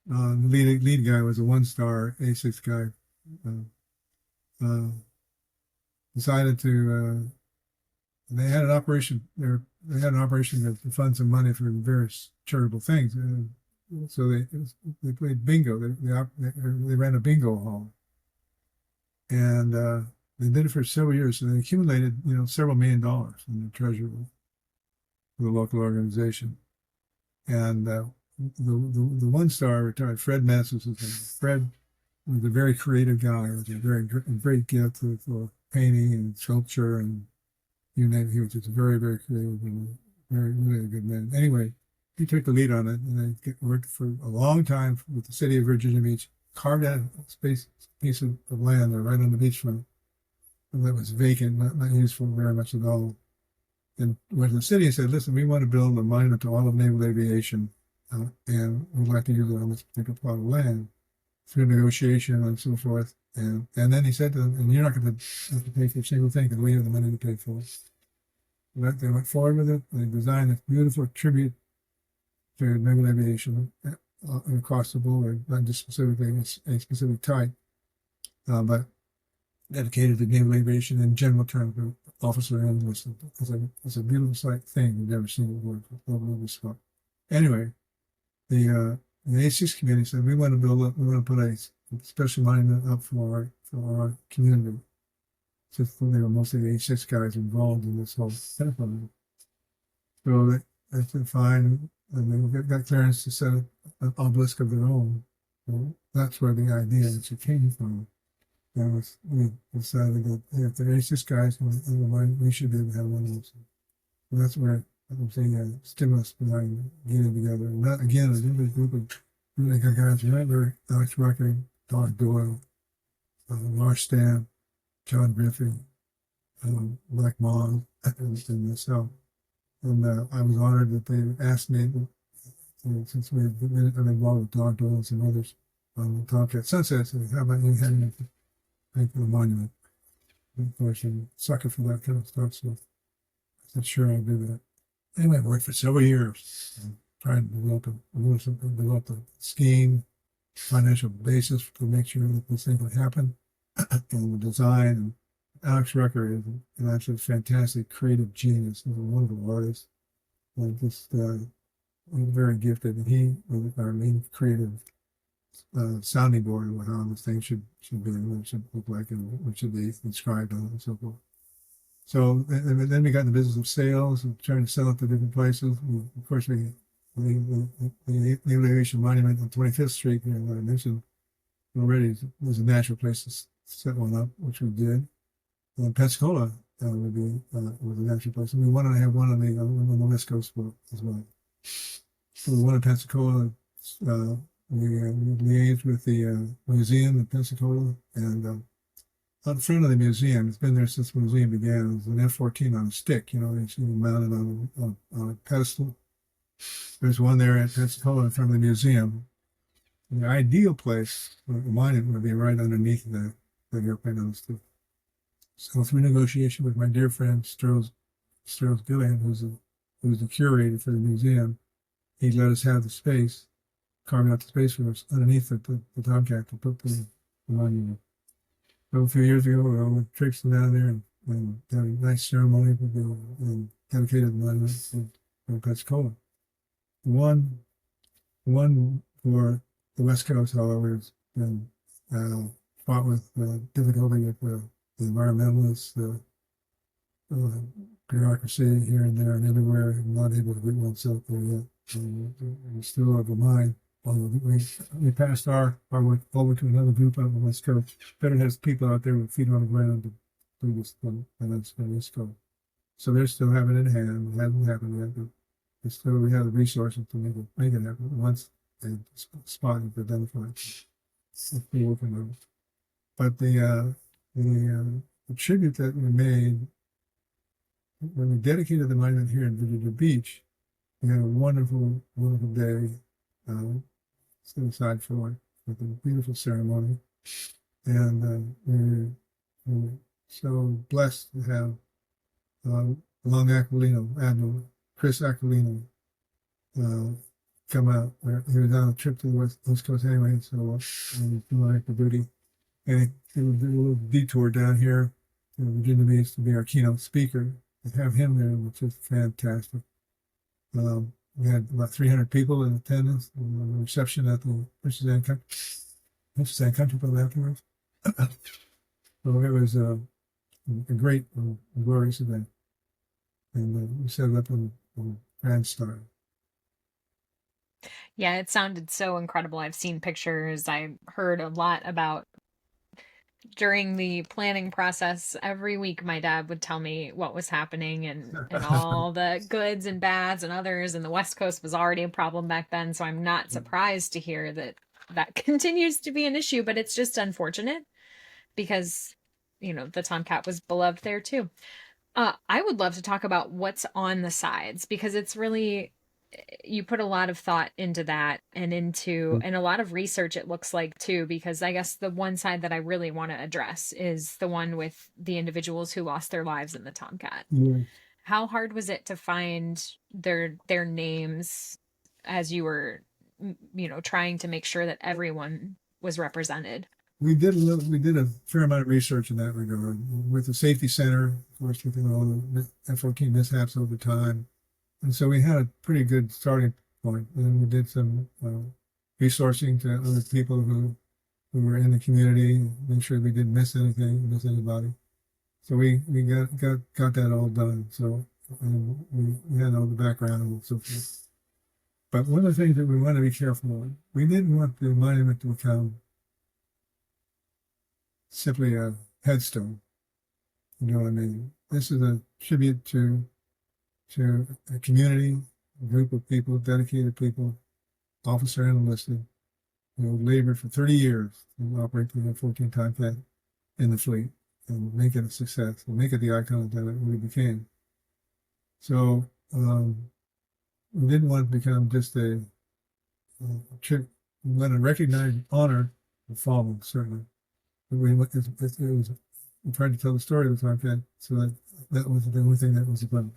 The lead guy was a one-star A6 guy. Uh, uh, Decided to they had an operation there. They had an operation to fund some money for various charitable things. So they played bingo. They ran a bingo hall, and they did it for several years. So they accumulated several $1 million in the treasury for the local organization. And the one-star retired Fred Ness was his name. Fred was a very creative guy. He was a very great gift for painting and sculpture and you name it. He was just very, very creative and very, really a good man. Anyway, he took the lead on it and they worked for a long time with the city of Virginia Beach, carved out a piece of land there right on the beachfront that was vacant, not used for very much at all. And went to the city and said, listen, we want to build a monument to all of naval aviation and we'd like to use it on this particular plot of land through negotiation and so forth. And then he said to them, and you're not going to have to pay for a single thing because we have the money to pay for it. They went forward with it. They designed this beautiful tribute to naval aviation across the board, not just specifically a specific type. But dedicated to naval aviation in general terms, officer and enlisted. It's a beautiful sight thing. You've never seen it before. Anyway, the A6 committee said we want to we want to put a special monument up for our community. Since they were mostly the A6 guys involved in this whole thing. So they said fine, and they got clearance to set up an obelisk of their own. So that's where the idea actually came from. And we decided that if the A6 guys we should be able to have one of those. And that's where I'm saying a stimulus behind getting together. And that, again, a group of really good guys. Remember Alex Rucker, Don Doyle, Lars Stamp, John Griffin, Black Moss, and myself. And I was honored that they asked me, since we had been involved with Don Doyle and some others on the Tomcat Sunset, so how about you having me thank for the monument? And of course, I'm a sucker for that kind of stuff, so I said, sure, I'll do that. Anyway, I worked for several years trying to develop a scheme, financial basis to make sure that this thing would happen, and the design. And Alex Rucker is an absolute fantastic creative genius. He's a wonderful artist, and just very gifted. And he was our main creative sounding board of how this thing should be, and what it should look like, and what should be inscribed on it, and so forth. So then we got in the business of sales and trying to sell it to different places. Of course, the Naval Aviation Monument on 25th Street, here, I mentioned already, was a natural place to set one up, which we did. And Pensacola would be was a natural place. And we wanted to have one on the West Coast as well. So we wanted Pensacola. We liaised with the museum in Pensacola, and out front of the museum, it's been there since the museum began. It was an F-14 on a stick, it's mounted on a pedestal. There's one there at Pensacola in front of the museum. The ideal place for the monument would be right underneath the airplane on the stick. So through negotiation with my dear friend Sterls Gillian, who's the curator for the museum, he let us have the space, carving out the space for us underneath the Tomcat to put the monument. So a few years ago, we all traipsed down there and had a nice ceremony and dedicated the monument in Pensacola. One for the West Coast, however, has been fought with difficulty with the environmentalists, the bureaucracy here and there and everywhere, and not able to get one set up there yet. We still have a mind. We passed our way over to another group on the West Coast. Better has people out there with feet on the ground to do this thing, and that's the West Coast. So they're still having it in hand. It hasn't happened yet, but still we have the resources to make it happen once the spot is identified. We're working on it. But the tribute that we made when we dedicated the monument here in Virginia Beach, we had a wonderful, wonderful day. Set aside for it with a beautiful ceremony, and we're so blessed to have Long Aquilino, Admiral Chris Aquilino, come out. He was on a trip to the West Coast anyway, so he was doing active duty, and he would do a little detour down here to Virginia Beach to be our keynote speaker. And have him there was just fantastic. We had about 300 people in attendance and the reception at the Princess Anne Country Club afterwards. So it was a great, glorious event. And we set it up in grand style. Yeah, it sounded so incredible. I've seen pictures. I heard a lot about during the planning process. Every week my dad would tell me what was happening and all the goods and bads and others, and the West Coast was already a problem back then, so I'm not surprised to hear that continues to be an issue, but it's just unfortunate because the Tomcat was beloved there too. I would love to talk about what's on the sides, because it's really, you put a lot of thought into that and a lot of research, it looks like, too, because I guess the one side that I really want to address is the one with the individuals who lost their lives in the Tomcat. Yeah. How hard was it to find their names as you were, trying to make sure that everyone was represented? we did a fair amount of research in that regard with the safety center, of course, with all the F-14 mishaps over time. And so we had a pretty good starting point. And we did some resourcing to other people who were in the community, make sure we didn't miss anything, miss anybody. So we got that all done. So we had all the background and so forth. But one of the things that we want to be careful of, we didn't want the monument to become simply a headstone. You know what I mean? This is a tribute to a community, a group of people, dedicated people, officer and enlisted, who labored for 30 years to operate the F-14 Tomcat in the fleet and make it a success and make it the icon that it really became. So we didn't want it to become just a trip. We want to recognize and honor the fallen, certainly. But we tried to tell the story of the Tomcat, so that was the only thing that was abundant.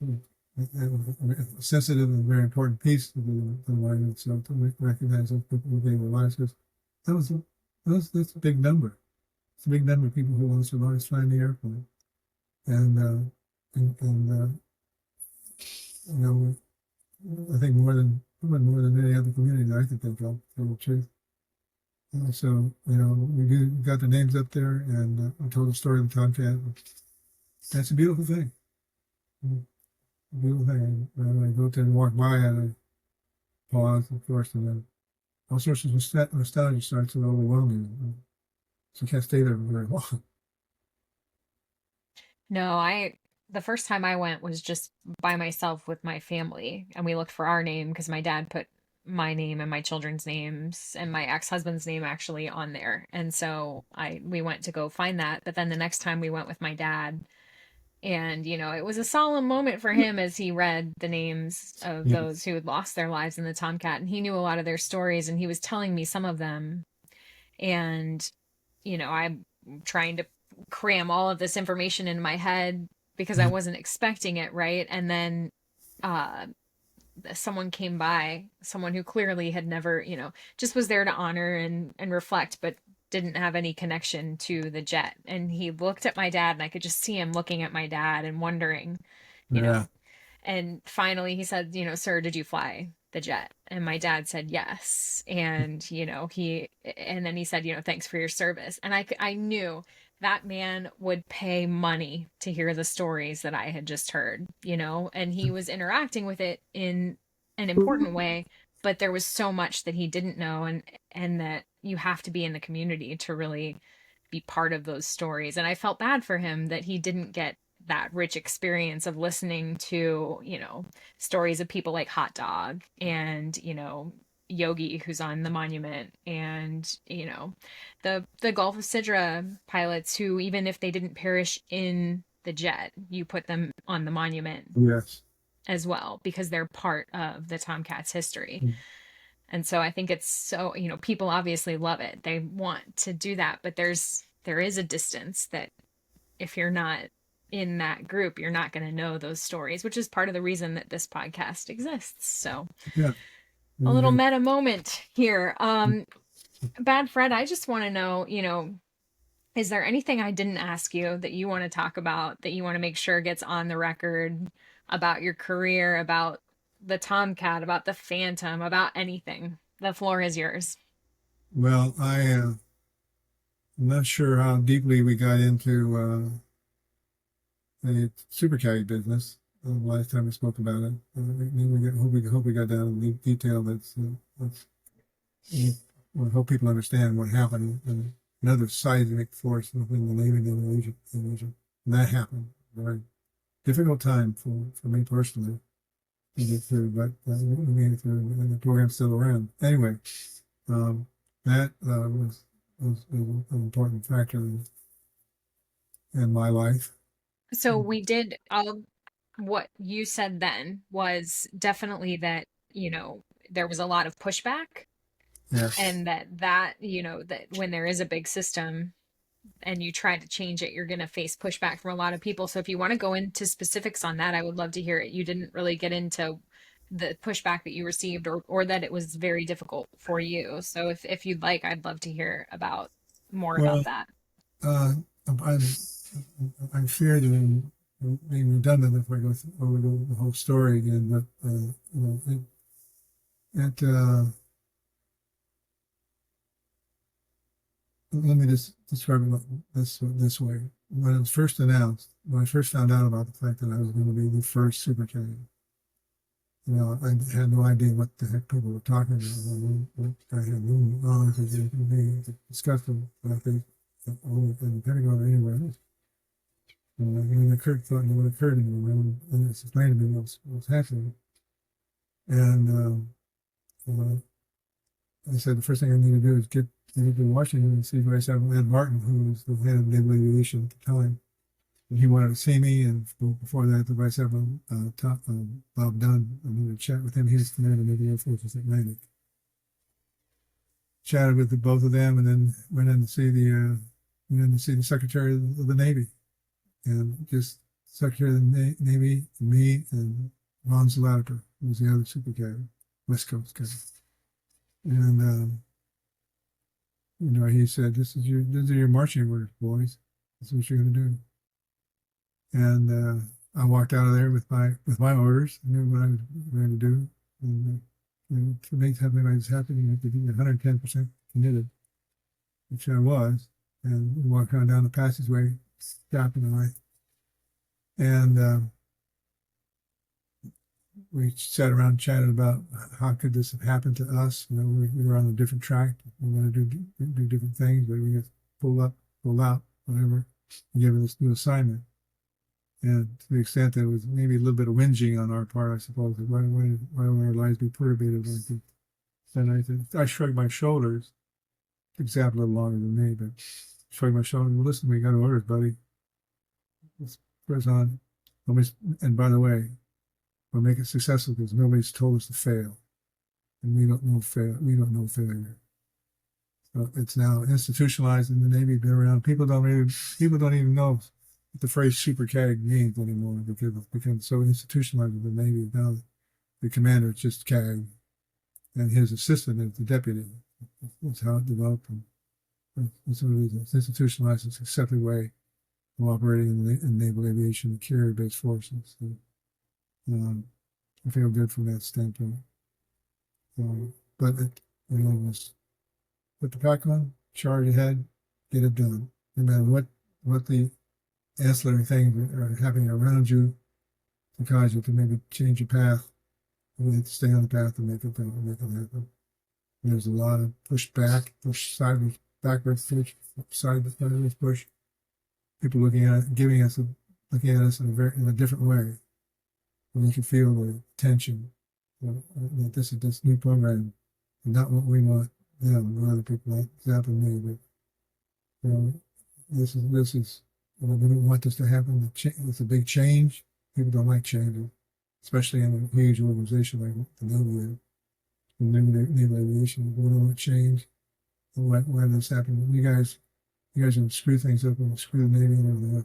A sensitive and very important piece of the monument, so to recognize those people who gave their lives, because that's a big number. It's a big number of people who lost their lives flying the airplane, and you know, I think more than any other community that I can think of, for the truth. So we got the names up there, and I told the story of the Tomcat. That's a beautiful thing. Beautiful thing. When I go up there and walk by, and I pause, of course, and then all sorts of nostalgia starts to overwhelm you. So you can't stay there very long. No, the first time I went was just by myself with my family, and we looked for our name because my dad put my name and my children's names and my ex-husband's name actually on there. And so we went to go find that. But then the next time we went with my dad, and it was a solemn moment for him as he read the names of Yeah. those who had lost their lives in the Tomcat, and he knew a lot of their stories, and he was telling me some of them. And I'm trying to cram all of this information in my head because I wasn't expecting it, right? And then uh someone came by, someone who clearly had never, just was there to honor and reflect, but didn't have any connection to the jet. And he looked at my dad, and I could just see him looking at my dad and wondering, you know. Yeah. And finally he said, "Sir, did you fly the jet?" And my dad said yes. And and then he said, "Thanks for your service." And I knew that man would pay money to hear the stories that I had just heard, and he was interacting with it in an important way, but there was so much that he didn't know, and that you have to be in the community to really be part of those stories. And I felt bad for him that he didn't get that rich experience of listening to, stories of people like Hot Dog and, Yogi, who's on the monument, and the Gulf of Sidra pilots who, even if they didn't perish in the jet, you put them on the monument Yes. as well because they're part of the Tomcats history. And so I think it's so, people obviously love it, they want to do that, but there is a distance that if you're not in that group, you're not going to know those stories, which is part of the reason that this podcast exists. So Yeah. a little Yeah. meta moment here. Bad Fred, I just want to know, is there anything I didn't ask you that you want to talk about, that you want to make sure gets on the record, about your career, about the Tomcat, about the Phantom, about anything? The floor is yours. Well, I'm not sure how deeply we got into the super carry business the last time we spoke about it. Hope we got down in the detail that's we hope people understand what happened and another seismic force within the Navy in Asia. And that happened. Very difficult time for me personally to get through, but we made it through, and the program's still around. Anyway, that was an important factor in my life. So we did all what you said then was definitely that, there was a lot of pushback, Yes. and that when there is a big system and you try to change it, you're going to face pushback from a lot of people. So if you want to go into specifics on that, I would love to hear it. You didn't really get into the pushback that you received, or that it was very difficult for you. So if you'd like, I'd love to hear about more Well, about that. uh, I fear that I'm being redundant if I go over the whole story again, but it let me just describe it this way. When it was first announced, when I first found out about the fact that I was going to be the first super King, I had no idea what the heck people were talking about. I had no knowledge of being discussed about things in the Pentagon or anywhere else. When it occurred, thought it would occur to me, and it's explained to me what's happening. And I said the first thing I need to do is get to Washington and see Vice Admiral Ed Martin, who was the head of naval aviation at the time. And he wanted to see me, and before that, the Vice Admiral Bob Dunn, I needed to chat with him. He was commander of the Air Forces Atlantic. Chatted with both of them, and then went in to see the Secretary of the Navy, and just Secretary of the Navy, and me, and Ron Zalator, who was the other super captain, West Coast guy. And he said, "These are your marching orders, boys. This is what you're going to do." And I walked out of there with my orders. I knew what I was going to do. And to make something like this happen, you have to be 110% committed, which I was. And we walked on down the passageway, Captain and I, and we sat around and chatted about how could this have happened to us. We were on a different track. We were going to do different things, but we got pulled up, pulled out, whatever, and given this new assignment. And to the extent that it was maybe a little bit of whinging on our part, I suppose, why would our lives be perturbated like this? And I shrugged my shoulders. Took Zap a little longer than me, but shrugged my shoulders. Well, listen, we got orders, buddy. Let's press on. And by the way, we'll make it successful because nobody's told us to fail, and we don't know failure. So it's now institutionalized in the Navy. Been around. People don't even know what the phrase super CAG means anymore because it's become so institutionalized in the Navy. Now the commander is just CAG, and his assistant is the deputy. That's how it developed. And that's what it is. It's institutionalized. It's an accepted way of operating in naval aviation and carrier-based forces. So, I feel good from that standpoint. But just put the pack on, charge ahead, get it done. No matter what the ancillary things are happening around you to cause you to maybe change your path. You have to stay on the path and make it happen. There's a lot of push sideways, backwards push, sideways push. People looking at us in a different way. And you can feel the tension that this new program is not what we want them and other people like Zap and me. But this is we don't want this to happen. It's a big change. People don't like changes, especially in a huge organization like the Navy. Naval aviation, we don't want change. Why this happen? You guys can screw things up and screw the Navy and everything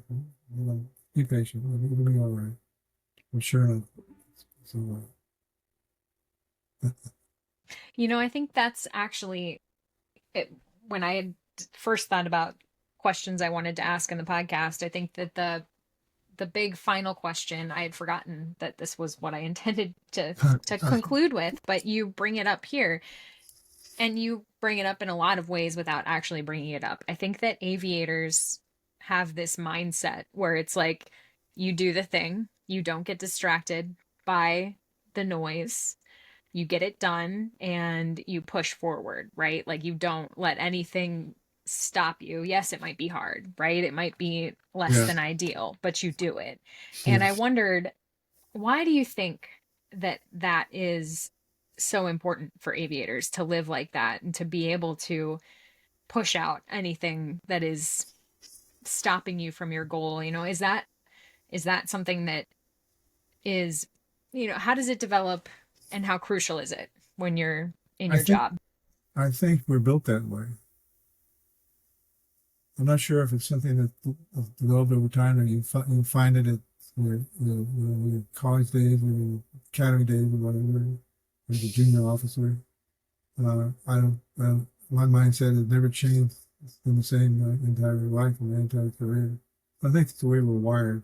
up. Be patient. It'll be all right. I'm sure enough. So, I think that's actually it. When I had first thought about questions I wanted to ask in the podcast, I think that the big final question, I had forgotten that this was what I intended to conclude with, but you bring it up here, and you bring it up in a lot of ways without actually bringing it up. I think that aviators have this mindset where it's like you do the thing, you don't get distracted by the noise, you get it done, and you push forward, right? Like you don't let anything stop you. Yes, it might be hard, right? It might be less yeah, than ideal, but you do it. And I yes. wondered, why do you think that is so important for aviators to live like that and to be able to push out anything that is stopping you from your goal? Is that something that is, how does it develop, and how crucial is it when you're in I your think job? I think we're built that way. I'm not sure if it's something that developed over time, or you find it your college days or your academy days or whatever, as a junior officer. My mindset has never changed. It's been the same my entire life and my entire career. I think it's the way we're wired.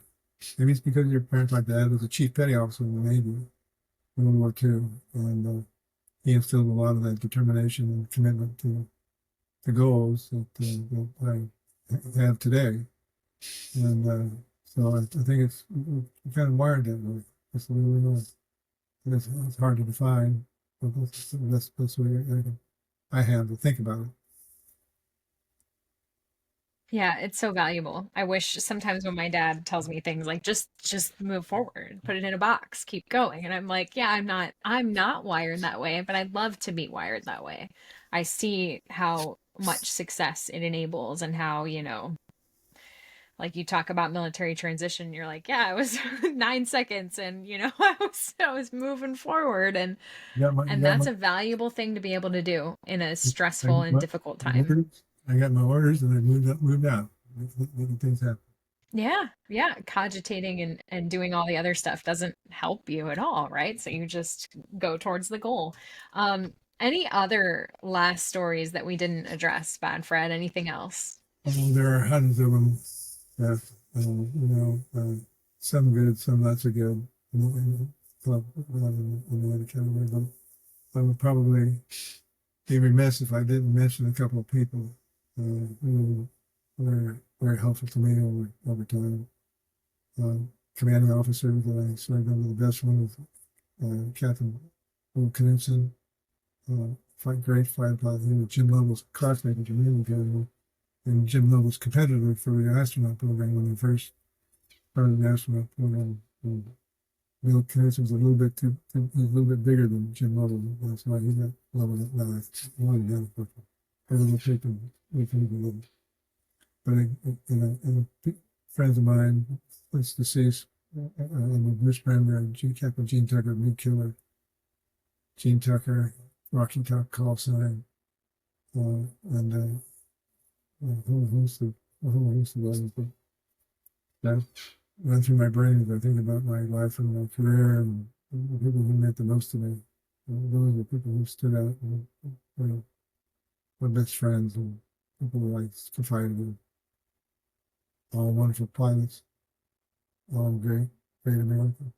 Maybe it's because your parents, my dad was a chief petty officer in the Navy in World War II, and he instilled a lot of that determination and commitment to the goals that I have today. And so I think it's kind of wired that way. That's the way we are. It's hard to define, but that's the way I have to think about it. Yeah, it's so valuable. I wish sometimes when my dad tells me things like just move forward, put it in a box, keep going. And I'm like, yeah, I'm not wired that way, but I'd love to be wired that way. I see how much success it enables and how, like you talk about military transition, you're like, yeah, it was 9 seconds and I was moving forward You and got that's my, a valuable thing to be able to do in a I stressful got and my difficult time. orders. I got my orders, and I moved out, making things happen. Yeah, yeah. Cogitating and doing all the other stuff doesn't help you at all, right? So you just go towards the goal. Any other last stories that we didn't address, Bad Fred? Anything else? There are hundreds of them. That, some good, some not so good. Club, in the Academy, but I would probably be remiss if I didn't mention a couple of people who were very helpful to me over time. Commanding officers that I served under. The best one was Captain Knudsen, great fighter pilot. He was Jim Lovell's classmate at the Naval Academy, and Jim Lovell's competitor for the astronaut program when he first started the astronaut program. And Bill Knudsen was a little bit bigger than Jim Lovell. That's why he got Lovell at last. One of them, a little shaken with him. But friends of mine, let's deceased, Bruce Brenner, Captain Gene Tucker, Meat Killer, Gene Tucker, Rocky Top Call Sign, and a whole host of others. But that run through my brain as I think about my life and my career and the people who meant the most to me. Those are the people who stood out and were my best friends and people who I confided in. All wonderful pilots, all great Americans.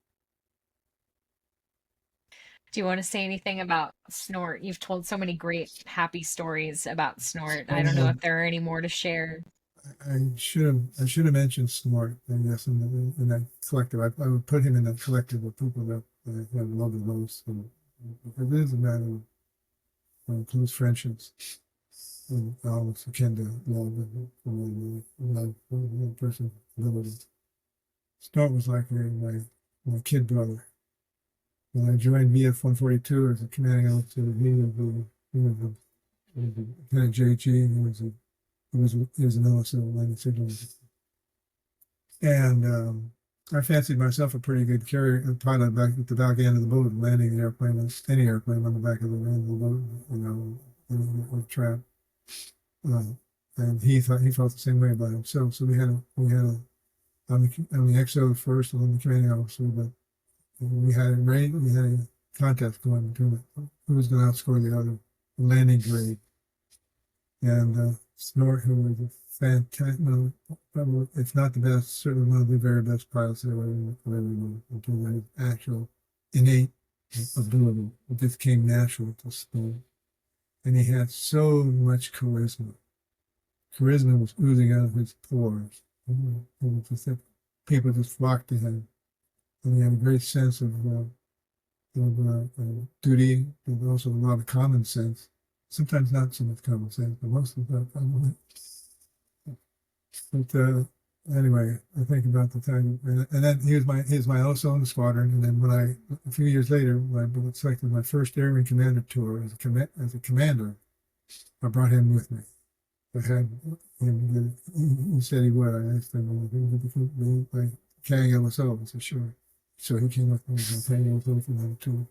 Do you want to say anything about Snort? You've told so many great, happy stories about Snort. I don't know if there are any more to share. I should have mentioned Snort, I guess, in that collective. I would put him in that collective of people that I have loved the most. And it is a matter of close friendships. And almost akin to love and love person ability. Snort was like my kid brother. When I joined VF 142 as a commanding officer, he was a Lieutenant JG, and he was an LSO, landing signal. And I fancied myself a pretty good carrier pilot back at the back end of the boat, landing an airplane, any airplane on the back of the end of the boat, in a trap. And he felt the same way about himself. So we had on the XO first, and then the commanding officer, but we had a contest going between who was going to outscore the other, the landing grade. And Snort, who was a fantastic, probably, if not the best, certainly one of the very best pilots ever known, in terms of his actual innate ability. It just came natural to Snort. And he had so much charisma. Charisma was oozing out of his pores. People just flocked to him. And he had a great sense of duty, and also a lot of common sense. Sometimes not so much common sense, but most of the time. But anyway, I think about the time, and then he was my also in the squadron. And then a few years later, when I was selected my first Airman Commander tour as a commander, I brought him with me. I had him. He said he would. I asked him, "Would like carrying LSO?" I said, "Sure." So he came with me and carrying LSO for that tour.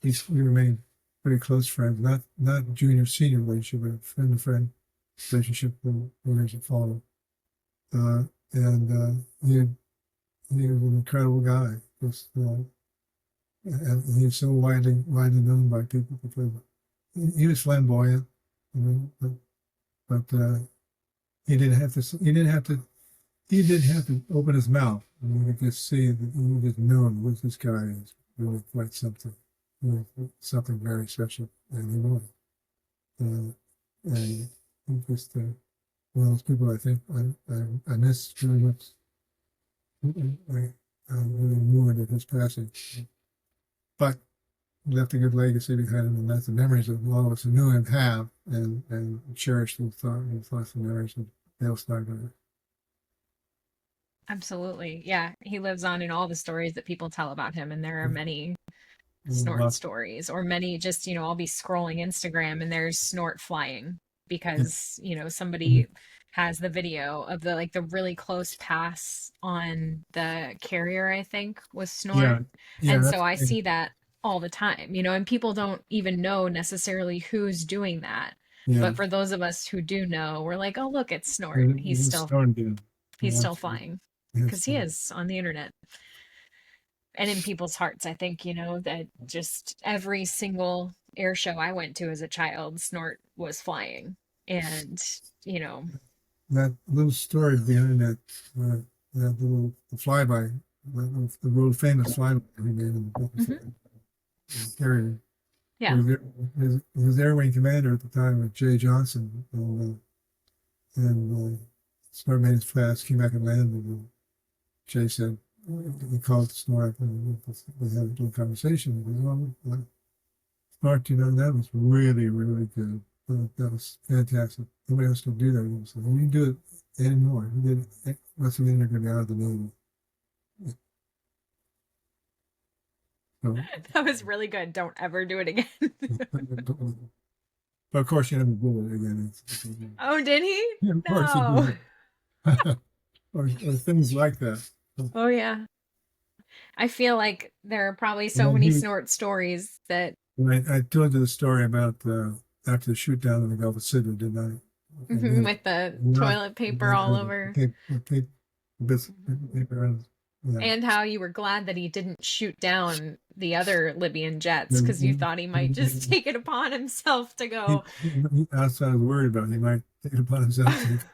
We remained very close friends, not junior senior relationship, but friend to friend relationship for years that followed. And he an incredible guy. Just, and he was so widely known by people because he was flamboyant, you know, but he didn't have to. He didn't have to open his mouth. You could just see that you just know this guy is really quite something, something very special, and he was. And he just one of those people I think I miss very much. I really mourned at his passing, but he left a good legacy behind him, and that's the memories of all of us who knew him have, and cherish those thoughts and memories of Dale Steinberg. Absolutely. Yeah. He lives on in all the stories that people tell about him. And there are many snort stories, or many just, I'll be scrolling Instagram and there's snort flying because, somebody has the video of the really close pass on the carrier, I think, was snort. And so I see that all the time, and people don't even know necessarily who's doing that. But for those of us who do know, we're like, oh, look, it's snort. He's still flying. Because he is on the internet and in people's hearts. I think, that just every single air show I went to as a child, snort was flying. And, that little story behind that, that little flyby, the world famous flyby he made in the book. Carrier. Yeah. He was Air Wing commander at the time with Jay Johnson. And Snort made his fast, came back and landed. And Jay said, he called Snort and we had a little conversation. He goes, well, Snort, that was really, really good. That was fantastic. Nobody else could do that. He said, well, you do it anymore. You did it. What's the end going to be out of the Navy? So, that was really good. Don't ever do it again. But of course, you never did it again. Oh, did he? Yeah, of course he did. or things like that. Oh, yeah. I feel like there are probably so many snort stories that... I told you the story about after the shoot down in the Gulf of Tonkin, didn't I? With the toilet paper all over. And how you were glad that he didn't shoot down the other Libyan jets because you thought he might just take it upon himself to go. That's what I was worried about. He might take it upon himself.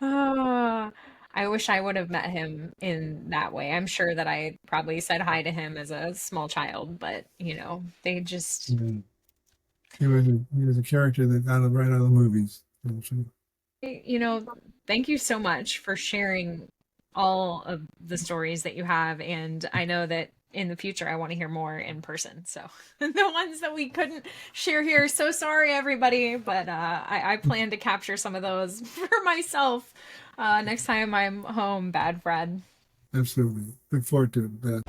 Oh, I wish I would have met him in that way. I'm sure that I probably said hi to him as a small child, but they just. He was a character that right out of the movies. Thank you so much for sharing all of the stories that you have. And I know that in the future, I want to hear more in person. So the ones that we couldn't share here, so sorry, everybody. But I plan to capture some of those for myself next time I'm home, Bad Fred. Absolutely. Look forward to it, Bad.